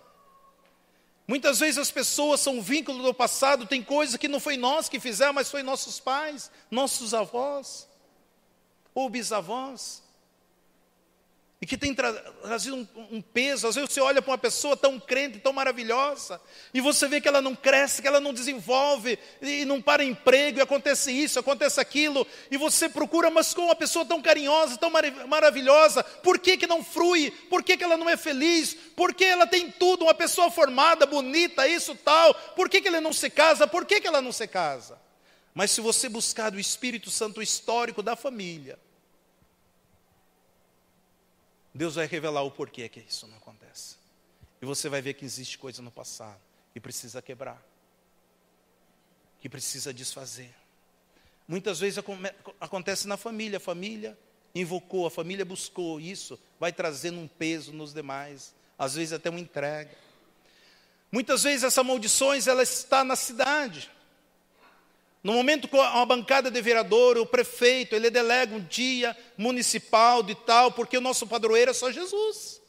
Muitas vezes as pessoas são vínculo do passado, tem coisa que não foi nós que fizemos, mas foi nossos pais, nossos avós, ou bisavós. E que tem trazido um peso. Às vezes você olha para uma pessoa tão crente, tão maravilhosa, e você vê que ela não cresce, que ela não desenvolve, e não para emprego, e acontece isso, acontece aquilo, e você procura, mas com uma pessoa tão carinhosa, tão maravilhosa, por que que não frui? Por que que ela não é feliz? Por que ela tem tudo, uma pessoa formada, bonita, isso, tal, por que que ela não se casa? Por que que ela não se casa? Mas se você buscar do Espírito Santo histórico da família, Deus vai revelar o porquê que isso não acontece. E você vai ver que existe coisa no passado que precisa quebrar, que precisa desfazer. Muitas vezes acontece na família. A família invocou, a família buscou. Isso vai trazendo um peso nos demais. Às vezes até uma entrega. Muitas vezes essa maldições, ela está na cidade. No momento que uma bancada de vereador, o prefeito, ele delega um dia municipal de tal, porque o nosso padroeiro é só Jesus.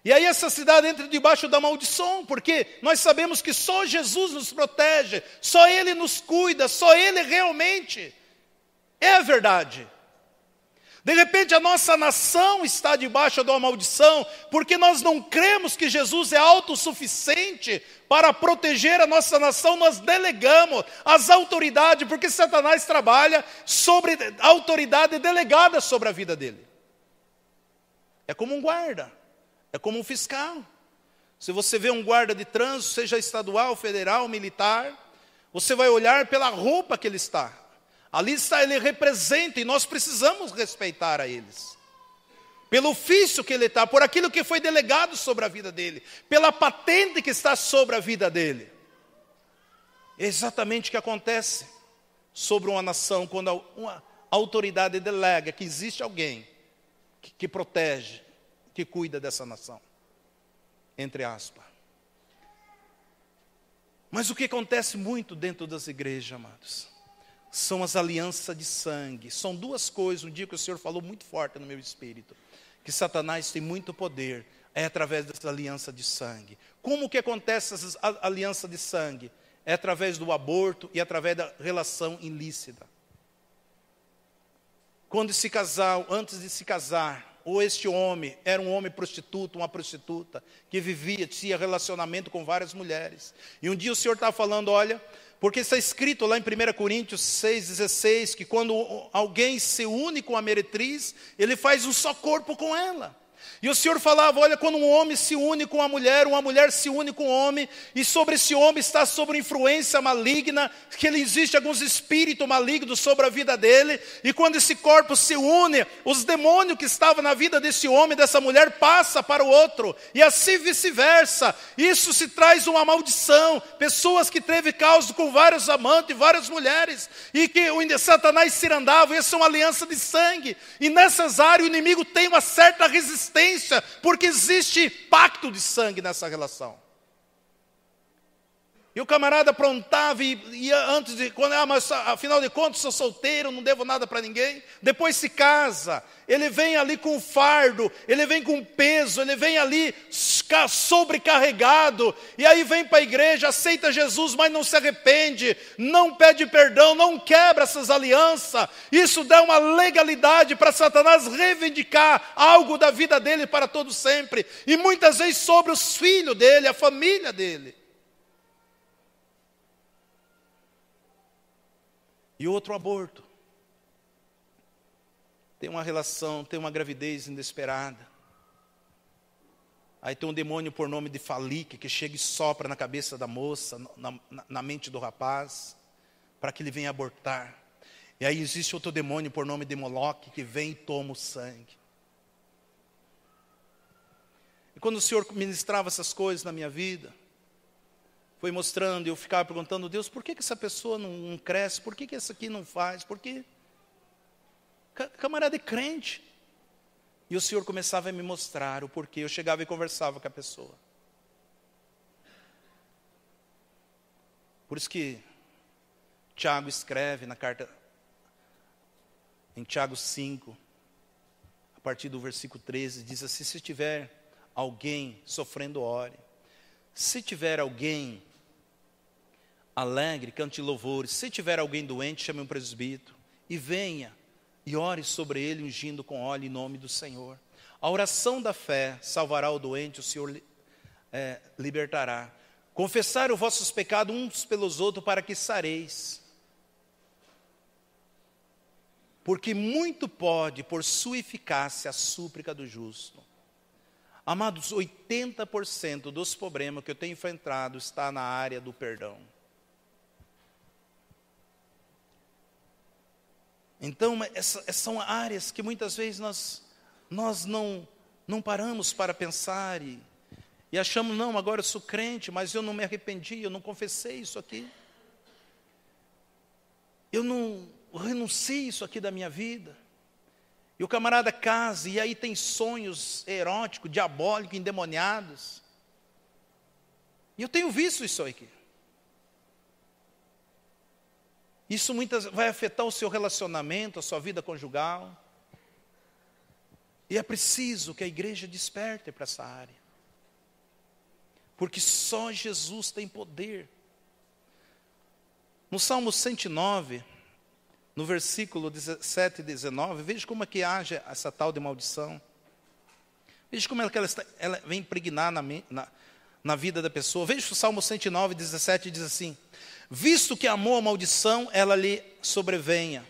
E aí essa cidade entra debaixo da maldição, porque nós sabemos que só Jesus nos protege, só Ele nos cuida, só Ele realmente é a verdade. De repente a nossa nação está debaixo de uma maldição, porque nós não cremos que Jesus é autossuficiente para proteger a nossa nação. Nós delegamos as autoridades, porque Satanás trabalha sobre a autoridade delegada sobre a vida dele. É como um guarda, é como um fiscal. Se você vê um guarda de trânsito, seja estadual, federal, militar, você vai olhar pela roupa que ele está. Ali está, ele representa, e nós precisamos respeitar a eles. Pelo ofício que ele está, por aquilo que foi delegado sobre a vida dele, pela patente que está sobre a vida dele. É exatamente o que acontece sobre uma nação, quando uma autoridade delega que existe alguém que protege, que cuida dessa nação. Entre aspas. Mas o que acontece muito dentro das igrejas, amados? São as alianças de sangue. São duas coisas, um dia que o Senhor falou muito forte no meu espírito, que Satanás tem muito poder, é através dessa aliança de sangue. Como que acontece essa aliança de sangue? É através do aborto e através da relação ilícita. Quando esse casal, antes de se casar, ou este homem era um homem prostituto, uma prostituta, que vivia, tinha relacionamento com várias mulheres. E um dia o Senhor estava falando, olha, porque está escrito lá em 1 Coríntios 6,16, que quando alguém se une com a meretriz, ele faz um só corpo com ela. E o Senhor falava, olha, quando um homem se une com uma mulher se une com um homem, e sobre esse homem está sobre influência maligna, que ele existe alguns espíritos malignos sobre a vida dele, e quando esse corpo se une, os demônios que estavam na vida desse homem, dessa mulher, passa para o outro, e assim vice-versa. Isso se traz uma maldição, pessoas que teve causa com vários amantes, várias mulheres, e que o Satanás se andava, essa é uma aliança de sangue, e nessas áreas o inimigo tem uma certa resistência, porque existe pacto de sangue nessa relação. E o camarada aprontava e ia antes de... mas afinal de contas sou solteiro, não devo nada para ninguém. Depois se casa, ele vem ali com fardo, ele vem com peso, ele vem ali sobrecarregado. E aí vem para a igreja, aceita Jesus, mas não se arrepende, não pede perdão, não quebra essas alianças. Isso dá uma legalidade para Satanás reivindicar algo da vida dele para todo sempre. E muitas vezes sobre os filhos dele, a família dele. E outro aborto. Tem uma relação, tem uma gravidez inesperada. Aí tem um demônio por nome de Falique, que chega e sopra na cabeça da moça, na mente do rapaz, para que ele venha abortar. E aí existe outro demônio por nome de Moloque, que vem e toma o sangue. E quando o Senhor ministrava essas coisas na minha vida, foi mostrando, e eu ficava perguntando, Deus, por que essa pessoa não cresce? Por que essa aqui não faz? Por que? Camarada é crente. E o Senhor começava a me mostrar o porquê. Eu chegava e conversava com a pessoa. Por isso que Tiago escreve na carta, em Tiago 5, a partir do versículo 13, diz assim, se tiver alguém sofrendo, ore. Se tiver alguém alegre, cante louvores. Se tiver alguém doente, chame um presbítero. E venha e ore sobre ele, ungindo com óleo em nome do Senhor. A oração da fé salvará o doente, o Senhor libertará. Confessai os vossos pecados uns pelos outros para que sareis. Porque muito pode, por sua eficácia, a súplica do justo. Amados, 80% dos problemas que eu tenho enfrentado está na área do perdão. Então, essas são áreas que muitas vezes nós não paramos para pensar e achamos, não, agora eu sou crente, mas eu não me arrependi, eu não confessei isso aqui. Eu não renunciei isso aqui da minha vida. E o camarada casa, e aí tem sonhos eróticos, diabólicos, endemoniados. E eu tenho visto isso aqui. Isso muitas vai afetar o seu relacionamento, a sua vida conjugal. E é preciso que a igreja desperte para essa área. Porque só Jesus tem poder. No Salmo 109, no versículo 17 e 19, veja como é que age essa tal de maldição. Veja como ela vem impregnar na vida da pessoa. Veja o Salmo 109, 17 diz assim, visto que amou a maldição, ela lhe sobrevenha.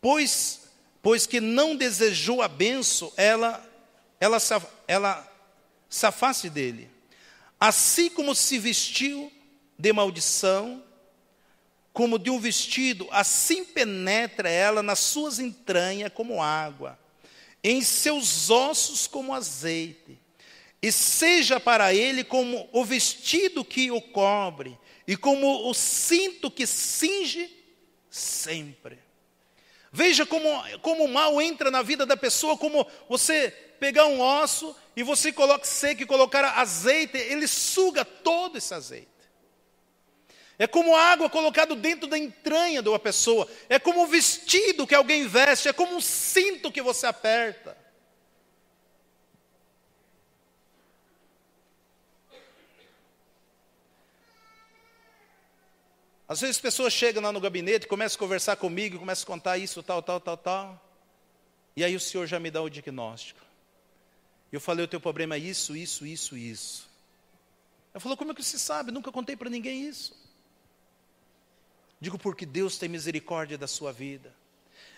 Pois que não desejou a bênção, ela se afaste dele. Assim como se vestiu de maldição, como de um vestido, assim penetra ela nas suas entranhas como água, em seus ossos como azeite, e seja para ele como o vestido que o cobre, e como o cinto que cinge sempre. Veja como o mal entra na vida da pessoa, como você pegar um osso e você seca e colocar azeite, ele suga todo esse azeite. É como água colocada dentro da entranha de uma pessoa. É como um vestido que alguém veste, é como um cinto que você aperta. Às vezes pessoas chegam lá no gabinete, começam a conversar comigo, começam a contar isso, tal. E aí o Senhor já me dá o diagnóstico. Eu falei, o teu problema é isso. Eu falei, como é que você sabe? Nunca contei para ninguém isso. Digo, porque Deus tem misericórdia da sua vida.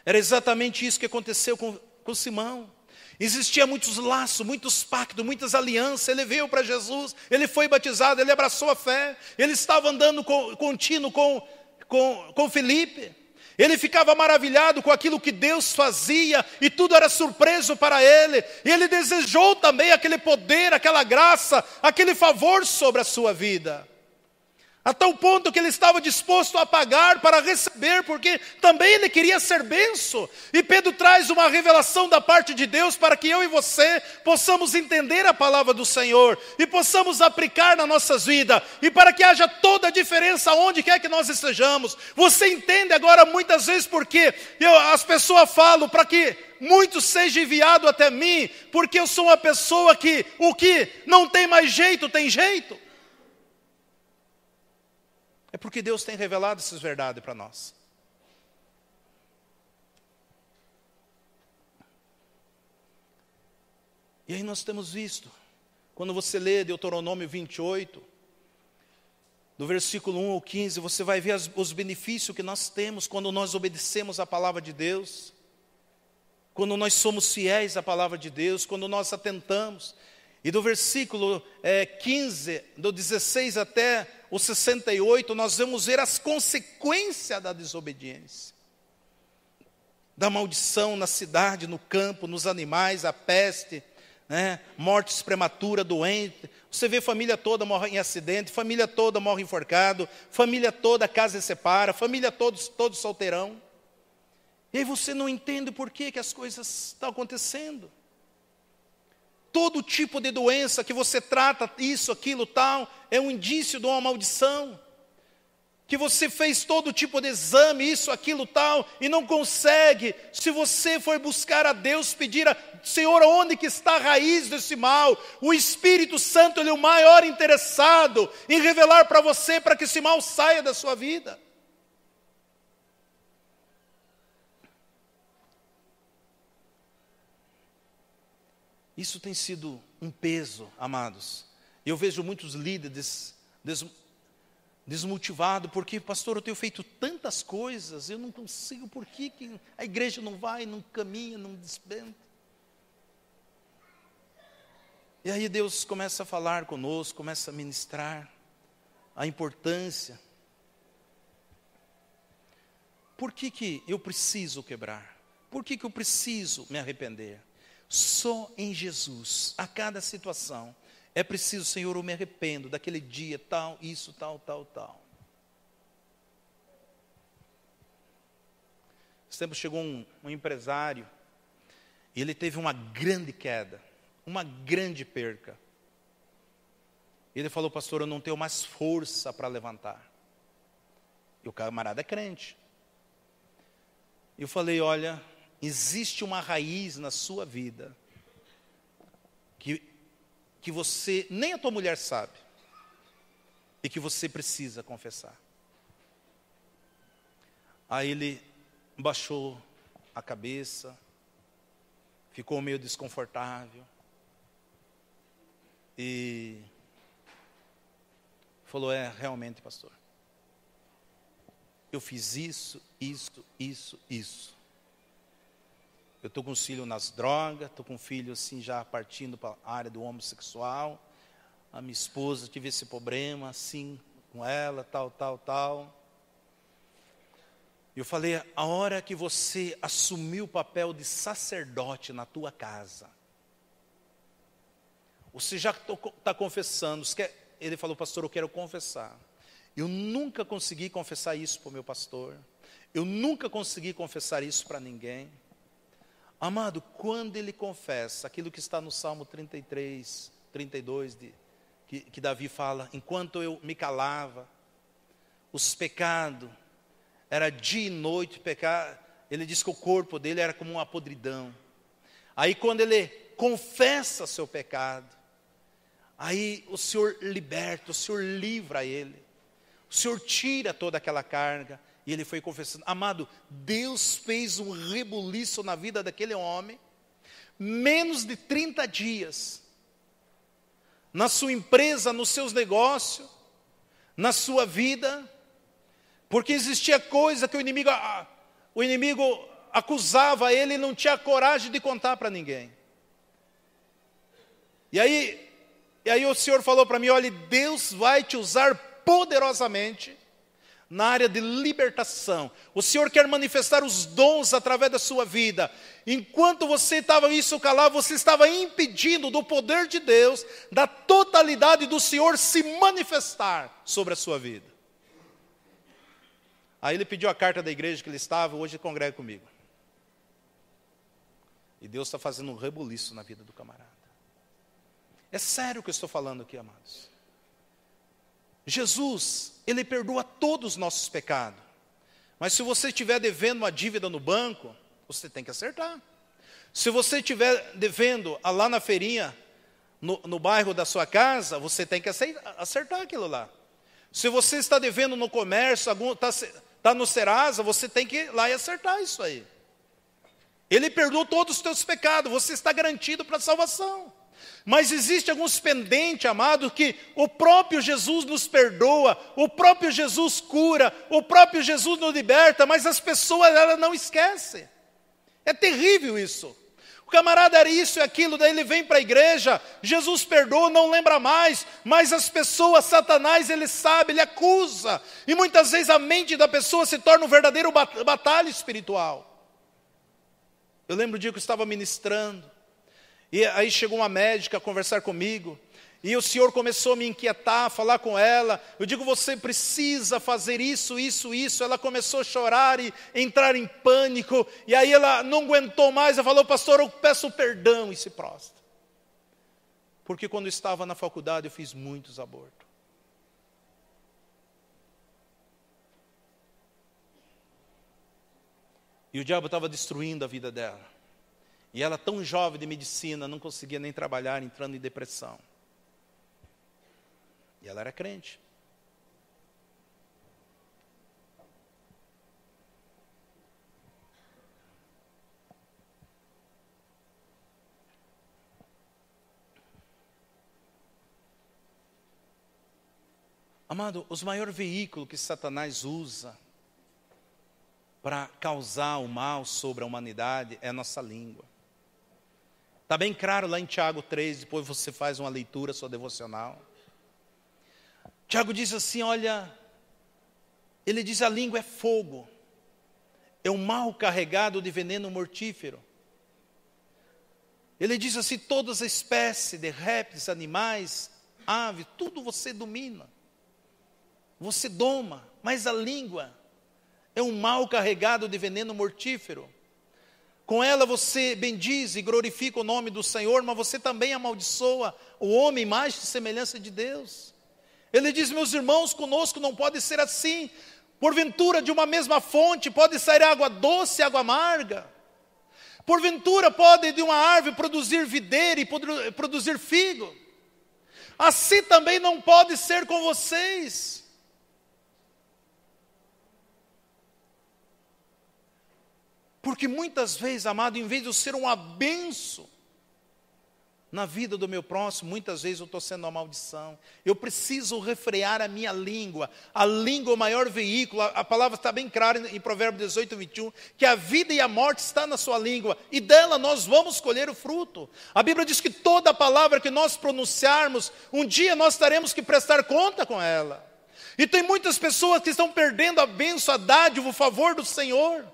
Era exatamente isso que aconteceu com Simão. Existia muitos laços, muitos pactos, muitas alianças. Ele veio para Jesus, ele foi batizado, ele abraçou a fé. Ele estava andando contínuo com Felipe. Ele ficava maravilhado com aquilo que Deus fazia, e tudo era surpreso para ele. E ele desejou também aquele poder, aquela graça, aquele favor sobre a sua vida. A tal ponto que ele estava disposto a pagar para receber, porque também ele queria ser benção. E Pedro traz uma revelação da parte de Deus para que eu e você possamos entender a palavra do Senhor e possamos aplicar nas nossas vidas, e para que haja toda a diferença onde quer que nós estejamos. Você entende agora muitas vezes porque as pessoas falam para que muitos sejam enviados até mim, porque eu sou uma pessoa que o que não tem mais jeito, tem jeito. É porque Deus tem revelado essas verdades para nós. E aí nós temos visto, quando você lê Deuteronômio 28, do versículo 1 ao 15, você vai ver os benefícios que nós temos quando nós obedecemos a palavra de Deus, quando nós somos fiéis à palavra de Deus, quando nós atentamos. E do versículo 15, do 16 até o 68, nós vamos ver as consequências da desobediência. Da maldição na cidade, no campo, nos animais, a peste, né? Mortes prematuras, doentes. Você vê família toda morre em acidente, família toda morre enforcado, família toda casa se separa, família todos solteirão. E aí você não entende por que as coisas estão acontecendo. Todo tipo de doença que você trata, isso, aquilo, tal, é um indício de uma maldição. Que você fez todo tipo de exame, isso, aquilo, tal, e não consegue. Se você for buscar a Deus, pedir a Senhor, onde que está a raiz desse mal? O Espírito Santo, Ele é o maior interessado em revelar para você, para que esse mal saia da sua vida. Isso tem sido um peso, amados. Eu vejo muitos líderes desmotivados, porque, pastor, eu tenho feito tantas coisas, eu não consigo, por que a igreja não vai, não caminha, não despenca? E aí Deus começa a falar conosco, começa a ministrar a importância. Por que eu preciso quebrar? Por que eu preciso me arrepender? Só em Jesus, a cada situação, é preciso, Senhor, eu me arrependo daquele dia, tal, isso, tal, tal, tal. Esse tempo chegou um empresário, e ele teve uma grande queda, uma grande perca. Ele falou, pastor, eu não tenho mais força para levantar. E o camarada é crente. Eu falei, olha, existe uma raiz na sua vida que você, nem a tua mulher sabe, e que você precisa confessar. Aí ele baixou a cabeça, ficou meio desconfortável, e falou, realmente, pastor, eu fiz isso. Eu estou com os filhos nas drogas, estou com um filho assim já partindo para a área do homossexual. A minha esposa, tive esse problema assim com ela, tal. Eu falei, a hora que você assumiu o papel de sacerdote na tua casa, você já está confessando. Ele falou, pastor, eu quero confessar. Eu nunca consegui confessar isso para o meu pastor. Eu nunca consegui confessar isso para ninguém. Amado, quando ele confessa aquilo que está no Salmo 33, 32, que Davi fala, enquanto eu me calava, os pecados, era dia e noite pecar, ele diz que o corpo dele era como uma podridão. Aí quando ele confessa seu pecado, aí o Senhor liberta, o Senhor livra ele, o Senhor tira toda aquela carga. E ele foi confessando. Amado, Deus fez um rebuliço na vida daquele homem. Menos de 30 dias. Na sua empresa, nos seus negócios. Na sua vida. Porque existia coisa que o inimigo acusava ele e não tinha coragem de contar para ninguém. E aí o Senhor falou para mim, olha, Deus vai te usar poderosamente na área de libertação. O Senhor quer manifestar os dons através da sua vida. Enquanto você estava isso calado, você estava impedindo do poder de Deus, da totalidade do Senhor se manifestar sobre a sua vida. Aí ele pediu a carta da igreja que ele estava, hoje ele congrega comigo. E Deus está fazendo um rebuliço na vida do camarada. É sério o que eu estou falando aqui, amados. Jesus, Ele perdoa todos os nossos pecados. Mas se você estiver devendo uma dívida no banco, você tem que acertar. Se você estiver devendo lá na feirinha, no bairro da sua casa, você tem que acertar aquilo lá. Se você está devendo no comércio, está no Serasa, você tem que ir lá e acertar isso aí. Ele perdoou todos os teus pecados, você está garantido para a salvação. Mas existe alguns pendentes, amados, que o próprio Jesus nos perdoa, o próprio Jesus cura, o próprio Jesus nos liberta, mas as pessoas elas não esquecem. É terrível isso. O camarada era isso e aquilo, daí ele vem para a igreja, Jesus perdoa, não lembra mais, mas as pessoas, Satanás, ele sabe, ele acusa, e muitas vezes a mente da pessoa se torna um verdadeiro batalha espiritual. Eu lembro o dia que eu estava ministrando, E aí chegou uma médica a conversar comigo, e o Senhor começou a me inquietar, a falar com ela. Eu digo, você precisa fazer isso, isso, isso. Ela começou a chorar e entrar em pânico. E aí ela não aguentou mais, ela falou, pastor, eu peço perdão, e se prostra. Porque quando eu estava na faculdade eu fiz muitos abortos. E o diabo estava destruindo a vida dela. E ela, tão jovem de medicina, não conseguia nem trabalhar, entrando em depressão. E ela era crente. Amado, os maiores veículos que Satanás usa para causar o mal sobre a humanidade é a nossa língua. Está bem claro lá em Tiago 3, depois você faz uma leitura sua devocional. Tiago diz assim, olha, ele diz a língua é fogo, é um mal carregado de veneno mortífero. Ele diz assim, todas as espécies de répteis, animais, aves, tudo você domina. Você doma, mas a língua é um mal carregado de veneno mortífero. Com ela você bendiz e glorifica o nome do Senhor, mas você também amaldiçoa o homem, imagem e semelhança de Deus. Ele diz, meus irmãos, conosco não pode ser assim. Porventura de uma mesma fonte pode sair água doce e água amarga. Porventura pode de uma árvore produzir videira e produzir figo. Assim também não pode ser com vocês. Porque muitas vezes, amado, em vez de eu ser uma bênção na vida do meu próximo, muitas vezes eu estou sendo uma maldição. Eu preciso refrear a minha língua. A língua é o maior veículo. A palavra está bem clara em Provérbios 18, 21, que a vida e a morte está na sua língua, e dela nós vamos colher o fruto. A Bíblia diz que toda palavra que nós pronunciarmos, um dia nós teremos que prestar conta com ela. E tem muitas pessoas que estão perdendo a bênção, a dádiva, o favor do Senhor.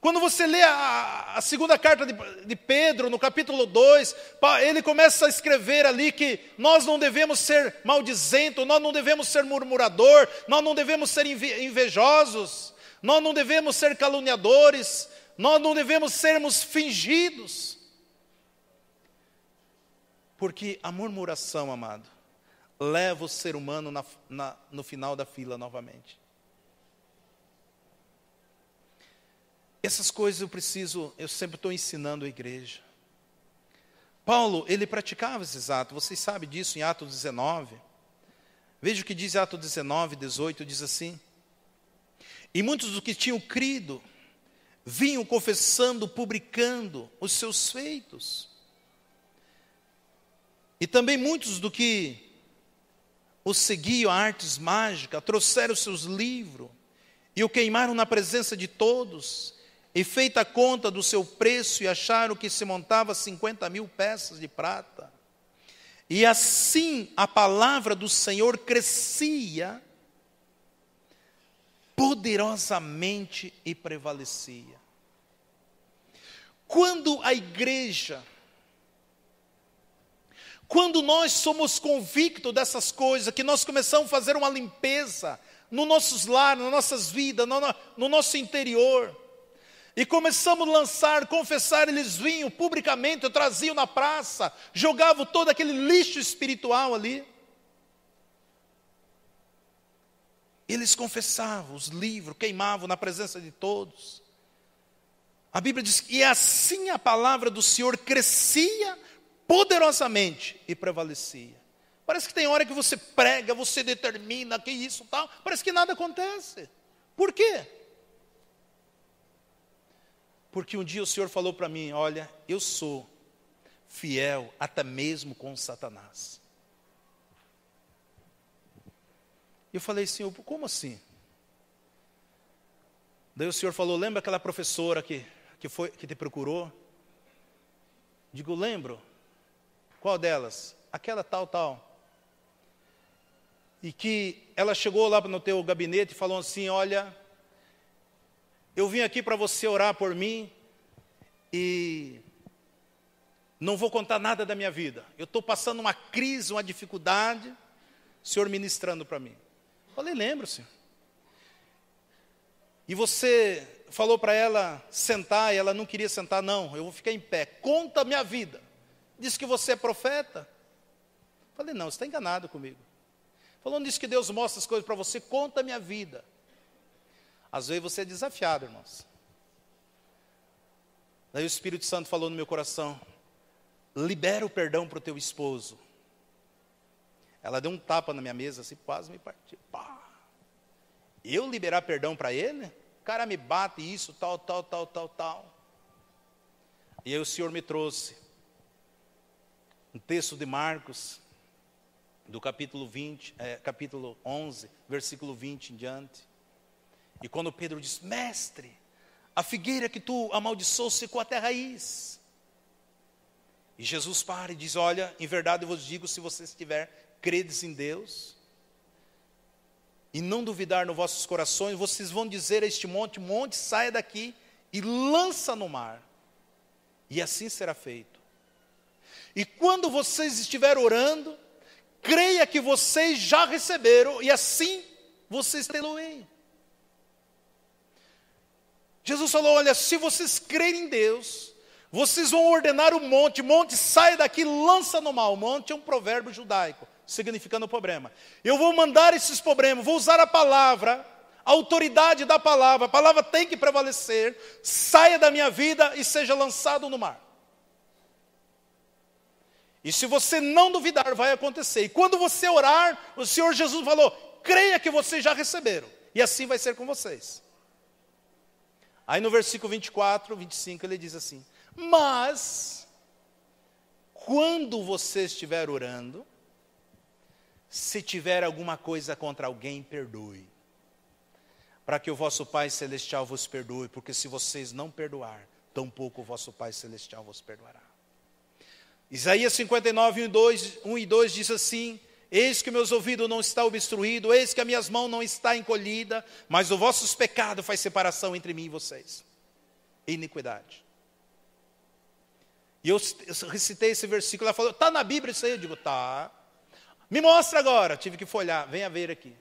Quando você lê a segunda carta de Pedro, no capítulo 2, ele começa a escrever ali que nós não devemos ser maldizentos, nós não devemos ser murmurador, nós não devemos ser invejosos, nós não devemos ser caluniadores, nós não devemos sermos fingidos. Porque a murmuração, amado, leva o ser humano no final da fila novamente. Essas coisas eu sempre estou ensinando a igreja. Paulo, ele praticava esses atos, vocês sabem disso em Atos 19. Veja o que diz Atos 19, 18, diz assim. E muitos dos que tinham crido, vinham confessando, publicando os seus feitos. E também muitos do que os seguiam a artes mágicas, trouxeram os seus livros, e o queimaram na presença de todos, e feita a conta do seu preço, e acharam que se montava 50.000 peças de prata. E assim a palavra do Senhor crescia poderosamente e prevalecia. Quando a igreja, quando nós somos convictos dessas coisas, que nós começamos a fazer uma limpeza nos nossos lares, nas nossas vidas, no nosso interior, e começamos a lançar, confessar, eles vinham publicamente, traziam na praça, jogavam todo aquele lixo espiritual ali. Eles confessavam os livros, queimavam na presença de todos. A Bíblia diz que assim a palavra do Senhor crescia poderosamente e prevalecia. Parece que tem hora que você prega, você determina que isso tal, parece que nada acontece. Por quê? Porque um dia o Senhor falou para mim, olha, eu sou fiel até mesmo com Satanás. Eu falei, Senhor, como assim? Daí o Senhor falou, lembra aquela professora que te procurou? Digo, lembro. Qual delas? Aquela tal. E que ela chegou lá no teu gabinete e falou assim, olha, eu vim aqui para você orar por mim, e não vou contar nada da minha vida. Eu estou passando uma crise, uma dificuldade, o Senhor ministrando para mim. Falei, lembro, Senhor. E você falou para ela sentar, e ela não queria sentar. Não, eu vou ficar em pé. Conta a minha vida. Diz que você é profeta. Falei, não, você está enganado comigo. Falando disso que Deus mostra as coisas para você, conta a minha vida. Às vezes você é desafiado, irmãos. Daí o Espírito Santo falou no meu coração, libera o perdão para o teu esposo. Ela deu um tapa na minha mesa, assim, quase me partiu. Pá. Eu liberar perdão para ele? O cara me bate isso, tal. E aí o Senhor me trouxe um texto de Marcos, do capítulo 11, versículo 20 em diante. E quando Pedro diz, mestre, a figueira que tu amaldiçoou secou até a raiz. E Jesus para e diz, olha, em verdade eu vos digo, se vocês credes em Deus, e não duvidar nos vossos corações, vocês vão dizer a este monte, saia daqui e lança no mar. E assim será feito. E quando vocês estiverem orando, creia que vocês já receberam, e assim vocês terão. Jesus falou, olha, se vocês crerem em Deus, vocês vão ordenar o monte, sai daqui, lança no mar. O monte é um provérbio judaico, significando problema. Eu vou mandar esses problemas, vou usar a palavra, a autoridade da palavra, a palavra tem que prevalecer, saia da minha vida e seja lançado no mar. E se você não duvidar, vai acontecer. E quando você orar, o Senhor Jesus falou, creia que vocês já receberam, e assim vai ser com vocês. Aí no versículo 24, 25, ele diz assim, mas, quando você estiver orando, se tiver alguma coisa contra alguém, perdoe, para que o vosso Pai Celestial vos perdoe, porque se vocês não perdoar, tampouco o vosso Pai Celestial vos perdoará. Isaías 59, 1 e 2 diz assim, eis que meus ouvidos não estão obstruídos, eis que as minhas mãos não estão encolhidas, mas os vossos pecados faz separação entre mim e vocês, iniquidade. E eu recitei esse versículo, ela falou, está na Bíblia isso aí? Eu digo, tá. Me mostra agora, tive que folhar, venha ver aqui.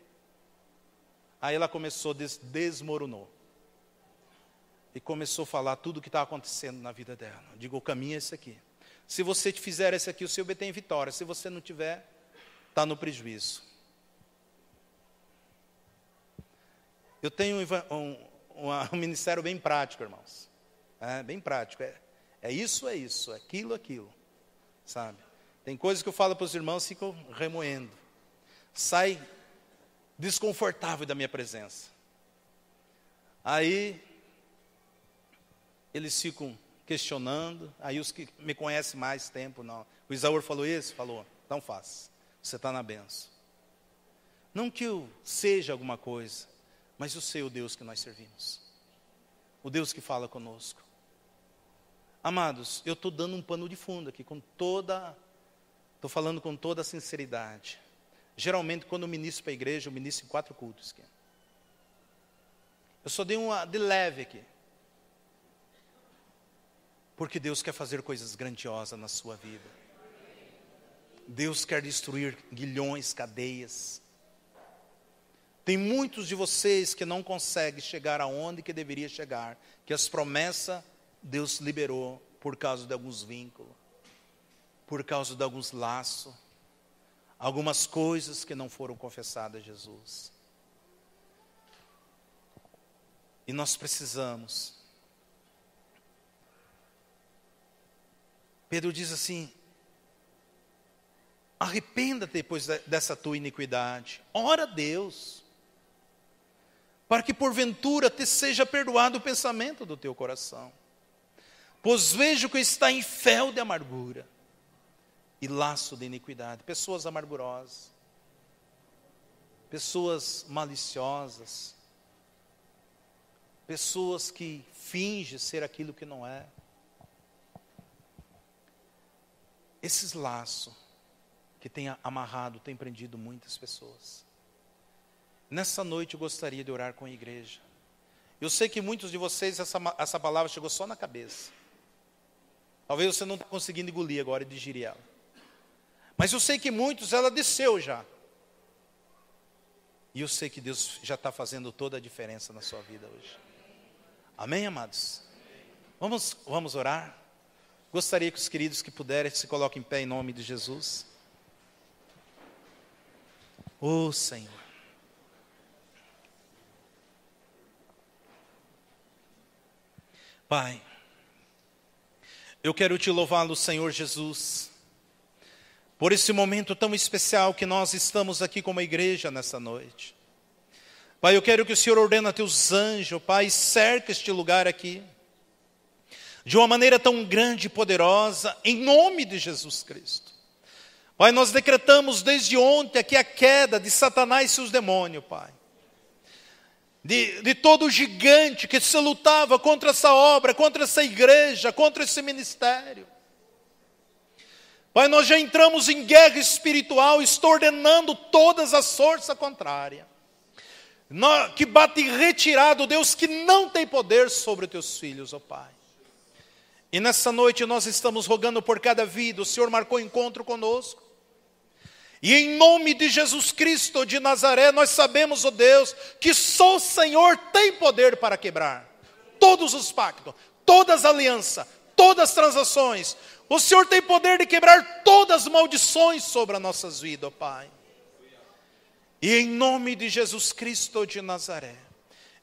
Aí ela começou, desmoronou. E começou a falar tudo o que estava acontecendo na vida dela. Eu digo, o caminho é esse aqui. Se você fizer esse aqui, o seu tem vitória. Se você não tiver, está no prejuízo. Eu tenho um ministério bem prático, irmãos. Bem prático. É isso, é aquilo, sabe? Tem coisas que eu falo para os irmãos e ficam remoendo. Sai desconfortável da minha presença. Aí, eles ficam questionando, aí os que me conhecem mais tempo, não. O Isaúr falou isso? Falou, então faz. Você está na benção. Não que eu seja alguma coisa, mas eu sei o Deus que nós servimos. O Deus que fala conosco. Amados, eu estou dando um pano de fundo aqui, estou falando com toda a sinceridade. Geralmente, quando eu ministro para a igreja, eu ministro em 4 cultos aqui. Eu só dei uma de leve aqui. Porque Deus quer fazer coisas grandiosas na sua vida. Deus quer destruir grilhões, cadeias. Tem muitos de vocês que não conseguem chegar aonde que deveria chegar, que as promessas Deus liberou por causa de alguns vínculos, por causa de alguns laços, algumas coisas que não foram confessadas a Jesus. E nós precisamos. Pedro diz assim, arrependa-te depois dessa tua iniquidade, ora a Deus, para que porventura te seja perdoado o pensamento do teu coração. Pois vejo que está em fel de amargura e laço de iniquidade. Pessoas amargurosas, pessoas maliciosas, pessoas que fingem ser aquilo que não é. Esses laços que tem amarrado, tem prendido muitas pessoas. Nessa noite eu gostaria de orar com a igreja. Eu sei que muitos de vocês essa palavra chegou só na cabeça. Talvez você não está conseguindo engolir agora e digerir ela. Mas eu sei que muitos, ela desceu já. E eu sei que Deus já está fazendo toda a diferença na sua vida hoje. Amém, amados? Vamos orar? Gostaria que os queridos que puderem se coloquem em pé em nome de Jesus. Ô Senhor. Pai, eu quero te louvar, Senhor Jesus, por esse momento tão especial que nós estamos aqui como igreja nessa noite. Pai, eu quero que o Senhor ordene a teus anjos, Pai, cerca este lugar aqui, de uma maneira tão grande e poderosa, em nome de Jesus Cristo. Pai, nós decretamos desde ontem aqui a queda de Satanás e seus demônios, Pai. De todo o gigante que se lutava contra essa obra, contra essa igreja, contra esse ministério. Pai, nós já entramos em guerra espiritual, estou ordenando todas as forças contrárias, que bate retirado, Deus, que não tem poder sobre os teus filhos, ó Pai. E nessa noite nós estamos rogando por cada vida, o Senhor marcou encontro conosco. E em nome de Jesus Cristo de Nazaré, nós sabemos, ó Deus, que só o Senhor tem poder para quebrar todos os pactos, todas as alianças, todas as transações. O Senhor tem poder de quebrar todas as maldições sobre as nossas vidas, ó Pai. E em nome de Jesus Cristo de Nazaré,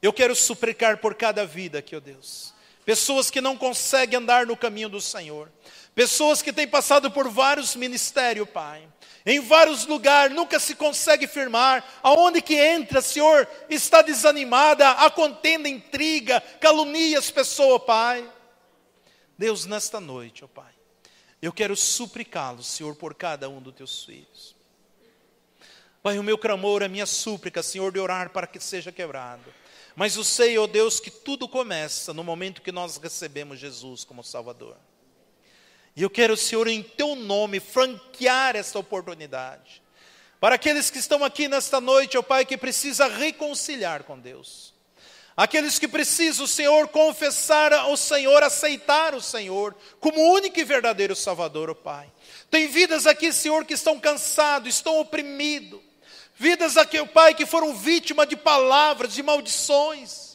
eu quero suplicar por cada vida aqui, ó Deus. Pessoas que não conseguem andar no caminho do Senhor. Pessoas que têm passado por vários ministérios, Pai. Em vários lugares, nunca se consegue firmar. Aonde que entra, Senhor, está desanimada, a contenda, intriga, calunia as pessoas, Pai. Deus, nesta noite, ó Pai, eu quero suplicá-lo, Senhor, por cada um dos teus filhos. Pai, o meu clamor, a minha súplica, Senhor, de orar para que seja quebrado. Mas eu sei, ó Deus, que tudo começa no momento que nós recebemos Jesus como Salvador. E eu quero, Senhor, em teu nome, franquear essa oportunidade. Para aqueles que estão aqui nesta noite, ó Pai, que precisa reconciliar com Deus. Aqueles que precisam, Senhor, confessar ao Senhor, aceitar o Senhor como único e verdadeiro Salvador, ó Pai. Tem vidas aqui, Senhor, que estão cansados, estão oprimidos. Vidas aqui, ó Pai, que foram vítimas de palavras, de maldições.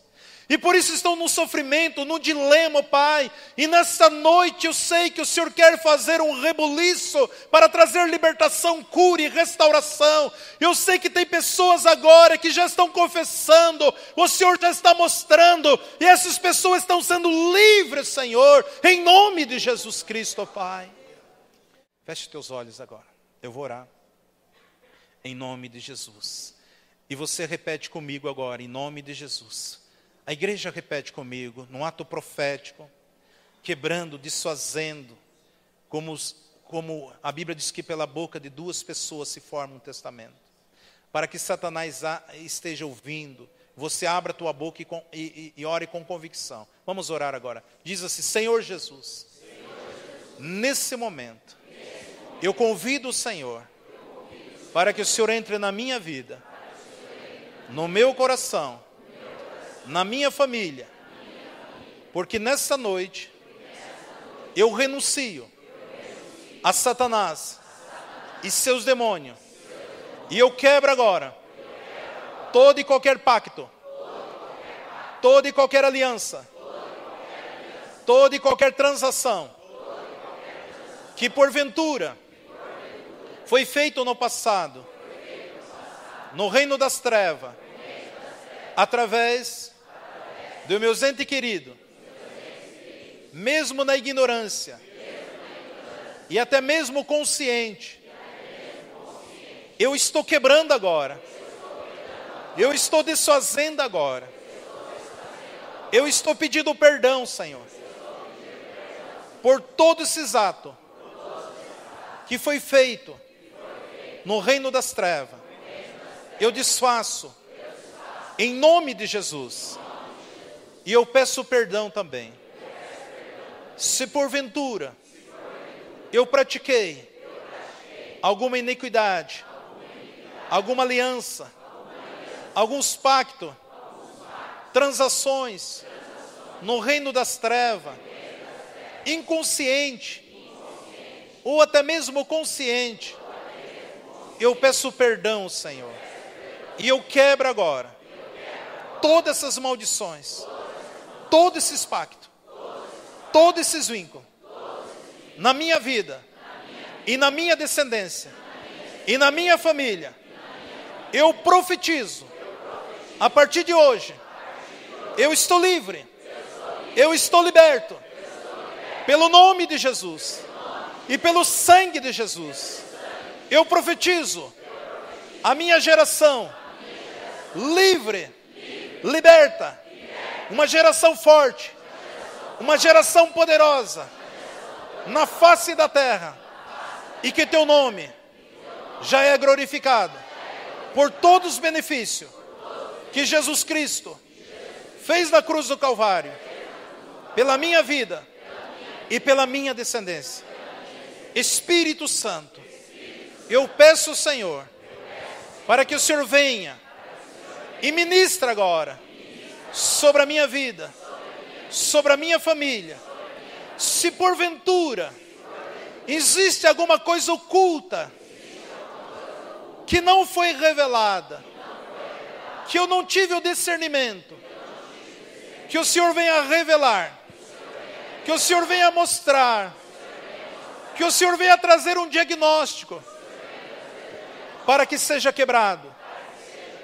E por isso estão no sofrimento, no dilema, Pai. E nessa noite eu sei que o Senhor quer fazer um rebuliço para trazer libertação, cura e restauração. Eu sei que tem pessoas agora que já estão confessando, o Senhor já está mostrando, e essas pessoas estão sendo livres, Senhor, em nome de Jesus Cristo, Pai. Feche teus olhos agora, eu vou orar, em nome de Jesus. E você repete comigo agora, em nome de Jesus. A igreja repete comigo, num ato profético, quebrando, desfazendo, como a Bíblia diz que pela boca de duas pessoas se forma um testamento. Para que Satanás esteja ouvindo, você abra a tua boca e ore com convicção. Vamos orar agora. Diz assim: Senhor Jesus, nesse momento, eu convido o Senhor, para que o Senhor entre na minha vida, no meu coração, na minha família, porque nessa noite eu renuncio a Satanás e seus demônios, e eu quebro agora todo e qualquer pacto, toda e qualquer aliança, toda e qualquer transação que porventura foi feito no passado, no reino das trevas, através do meu ente querido, mesmo na ignorância, e até mesmo consciente, eu estou quebrando agora, eu estou desfazendo agora, eu estou pedindo perdão, Senhor, por todos esses atos que foi feito no reino das trevas. Eu desfaço em nome de Jesus. E eu peço perdão também. Se porventura eu pratiquei alguma iniquidade, alguma aliança, alguns pactos, transações no reino das trevas, inconsciente, ou até mesmo consciente, eu peço perdão, Senhor. E eu quebro agora todas essas maldições, todos esses pactos, todos esses vínculos, na minha vida, e na minha descendência, e na minha família. Eu profetizo, a partir de hoje, eu estou livre, eu estou liberto, pelo nome de Jesus, e pelo sangue de Jesus. Eu profetizo, a minha geração, livre, liberta, uma geração forte, uma geração poderosa, na face da terra, e que teu nome já é glorificado, por todos os benefícios, que Jesus Cristo fez na cruz do Calvário, pela minha vida, e pela minha descendência. Espírito Santo, eu peço, Senhor, para que o Senhor venha, e ministra agora, sobre a minha vida, sobre a minha família. Se porventura existe alguma coisa oculta, que não foi revelada, que eu não tive o discernimento, que o Senhor venha revelar, que o Senhor venha mostrar, que o Senhor venha trazer um diagnóstico, para que seja quebrado,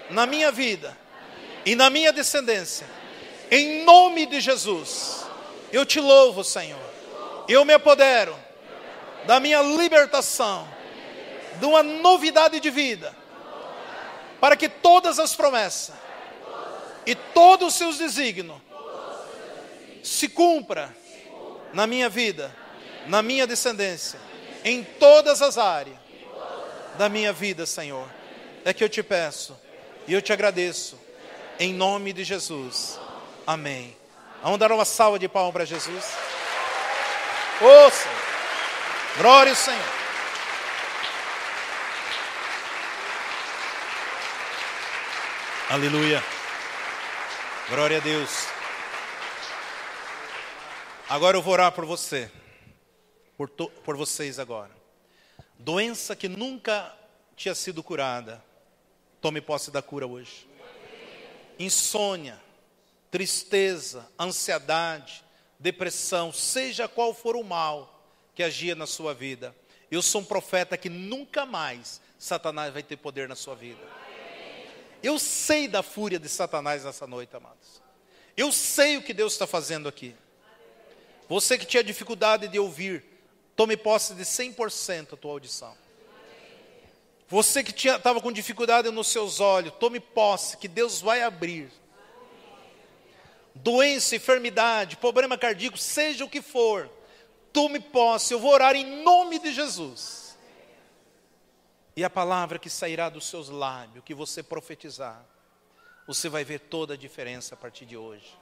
na minha vida, e na minha descendência, em nome de Jesus. Eu te louvo, Senhor, eu me apodero da minha libertação, de uma novidade de vida, para que todas as promessas, e todos os seus desígnios, se cumpra na minha vida, na minha descendência, em todas as áreas da minha vida, Senhor. É que eu te peço, e eu te agradeço, em nome de Jesus. Amém. Vamos dar uma salva de palmas para Jesus. Ô Senhor, glória ao Senhor. Aleluia. Glória a Deus. Agora eu vou orar por você, por vocês agora. Doença que nunca tinha sido curada, tome posse da cura hoje. Insônia, tristeza, ansiedade, depressão, seja qual for o mal que agia na sua vida. Eu sou um profeta que nunca mais Satanás vai ter poder na sua vida. Eu sei da fúria de Satanás nessa noite, amados. Eu sei o que Deus está fazendo aqui. Você que tinha dificuldade de ouvir, tome posse de 100% a tua audição. Você que estava com dificuldade nos seus olhos, tome posse, que Deus vai abrir. Doença, enfermidade, problema cardíaco, seja o que for, tome posse. Eu vou orar em nome de Jesus. E a palavra que sairá dos seus lábios, que você profetizar, você vai ver toda a diferença a partir de hoje.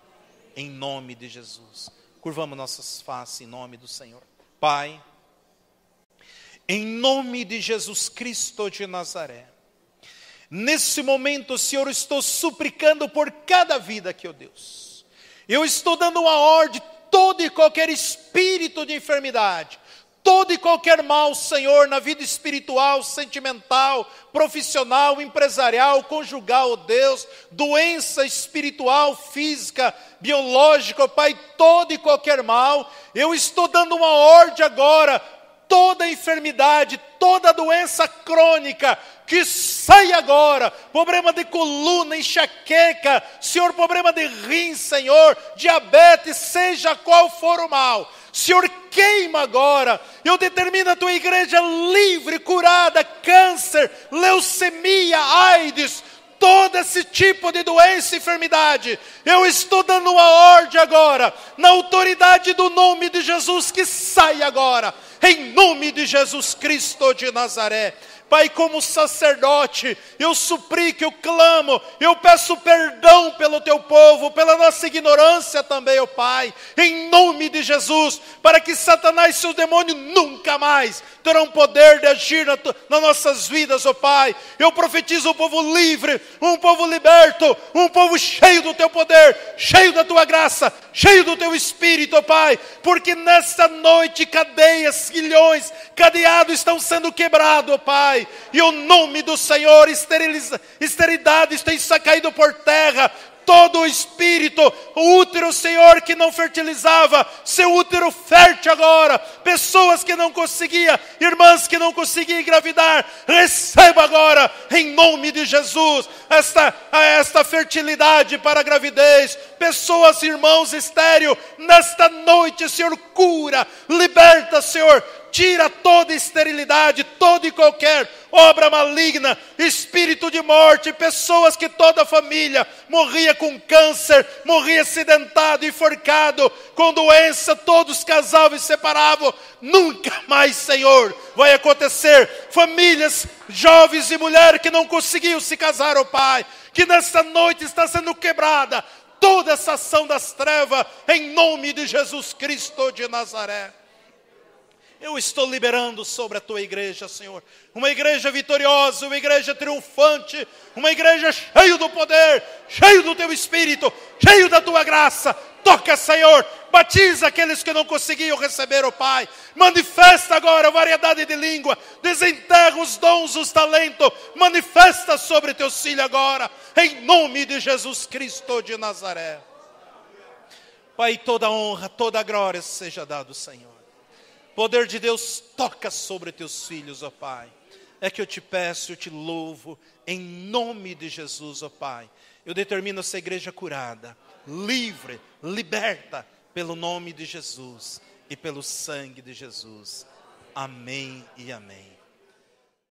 Em nome de Jesus. Curvamos nossas faces em nome do Senhor. Pai, em nome de Jesus Cristo de Nazaré, nesse momento, Senhor, eu estou suplicando por cada vida aqui, ó Deus. Eu estou dando uma ordem, todo e qualquer espírito de enfermidade, todo e qualquer mal, Senhor, na vida espiritual, sentimental, profissional, empresarial, conjugal, ó Deus, doença espiritual, física, biológica, ó Pai, todo e qualquer mal, eu estou dando uma ordem agora, toda enfermidade, toda doença crônica, que saia agora, problema de coluna, enxaqueca, Senhor, problema de rim, Senhor, diabetes, seja qual for o mal, Senhor, queima agora, eu determino a tua igreja livre, curada, câncer, leucemia, AIDS, todo esse tipo de doença e enfermidade, eu estou dando uma ordem agora, na autoridade do nome de Jesus, que saia agora, em nome de Jesus Cristo de Nazaré. Pai, como sacerdote, eu suplico, eu clamo, eu peço perdão pelo teu povo, pela nossa ignorância também, ó Pai, em nome de Jesus, para que Satanás e seu demônio nunca mais terão poder de agir nas nossas vidas, ó Pai. Eu profetizo um povo livre, um povo liberto, um povo cheio do teu poder, cheio da tua graça, cheio do teu Espírito, ó Pai, porque nesta noite cadeias, grilhões, cadeados estão sendo quebrados, ó Pai, e o nome do Senhor, esterilidades têm caído por terra. Todo o espírito, o útero, Senhor, que não fertilizava, seu útero fértil agora. Pessoas que não conseguiam, irmãs que não conseguiam engravidar, receba agora, em nome de Jesus, esta fertilidade para a gravidez. Pessoas, irmãos estéril, nesta noite, Senhor, cura, liberta, Senhor. Tira toda esterilidade, toda e qualquer obra maligna, espírito de morte, pessoas que toda a família morria com câncer, morria acidentado, enforcado, com doença, todos casavam e separavam. Nunca mais, Senhor, vai acontecer. Famílias, jovens e mulheres que não conseguiam se casar, ó Pai, que nesta noite está sendo quebrada toda essa ação das trevas, em nome de Jesus Cristo de Nazaré. Eu estou liberando sobre a tua igreja, Senhor, uma igreja vitoriosa, uma igreja triunfante, uma igreja cheia do poder, cheia do teu Espírito, cheia da tua graça. Toca, Senhor, batiza aqueles que não conseguiam receber, ó Pai. Manifesta agora a variedade de língua, desenterra os dons, os talentos, manifesta sobre teus filhos agora, em nome de Jesus Cristo de Nazaré. Pai, toda honra, toda glória seja dado, Senhor. Poder de Deus toca sobre teus filhos, ó Pai. É que eu te peço, eu te louvo, em nome de Jesus, ó Pai. Eu determino essa igreja curada, livre, liberta, pelo nome de Jesus e pelo sangue de Jesus. Amém e amém.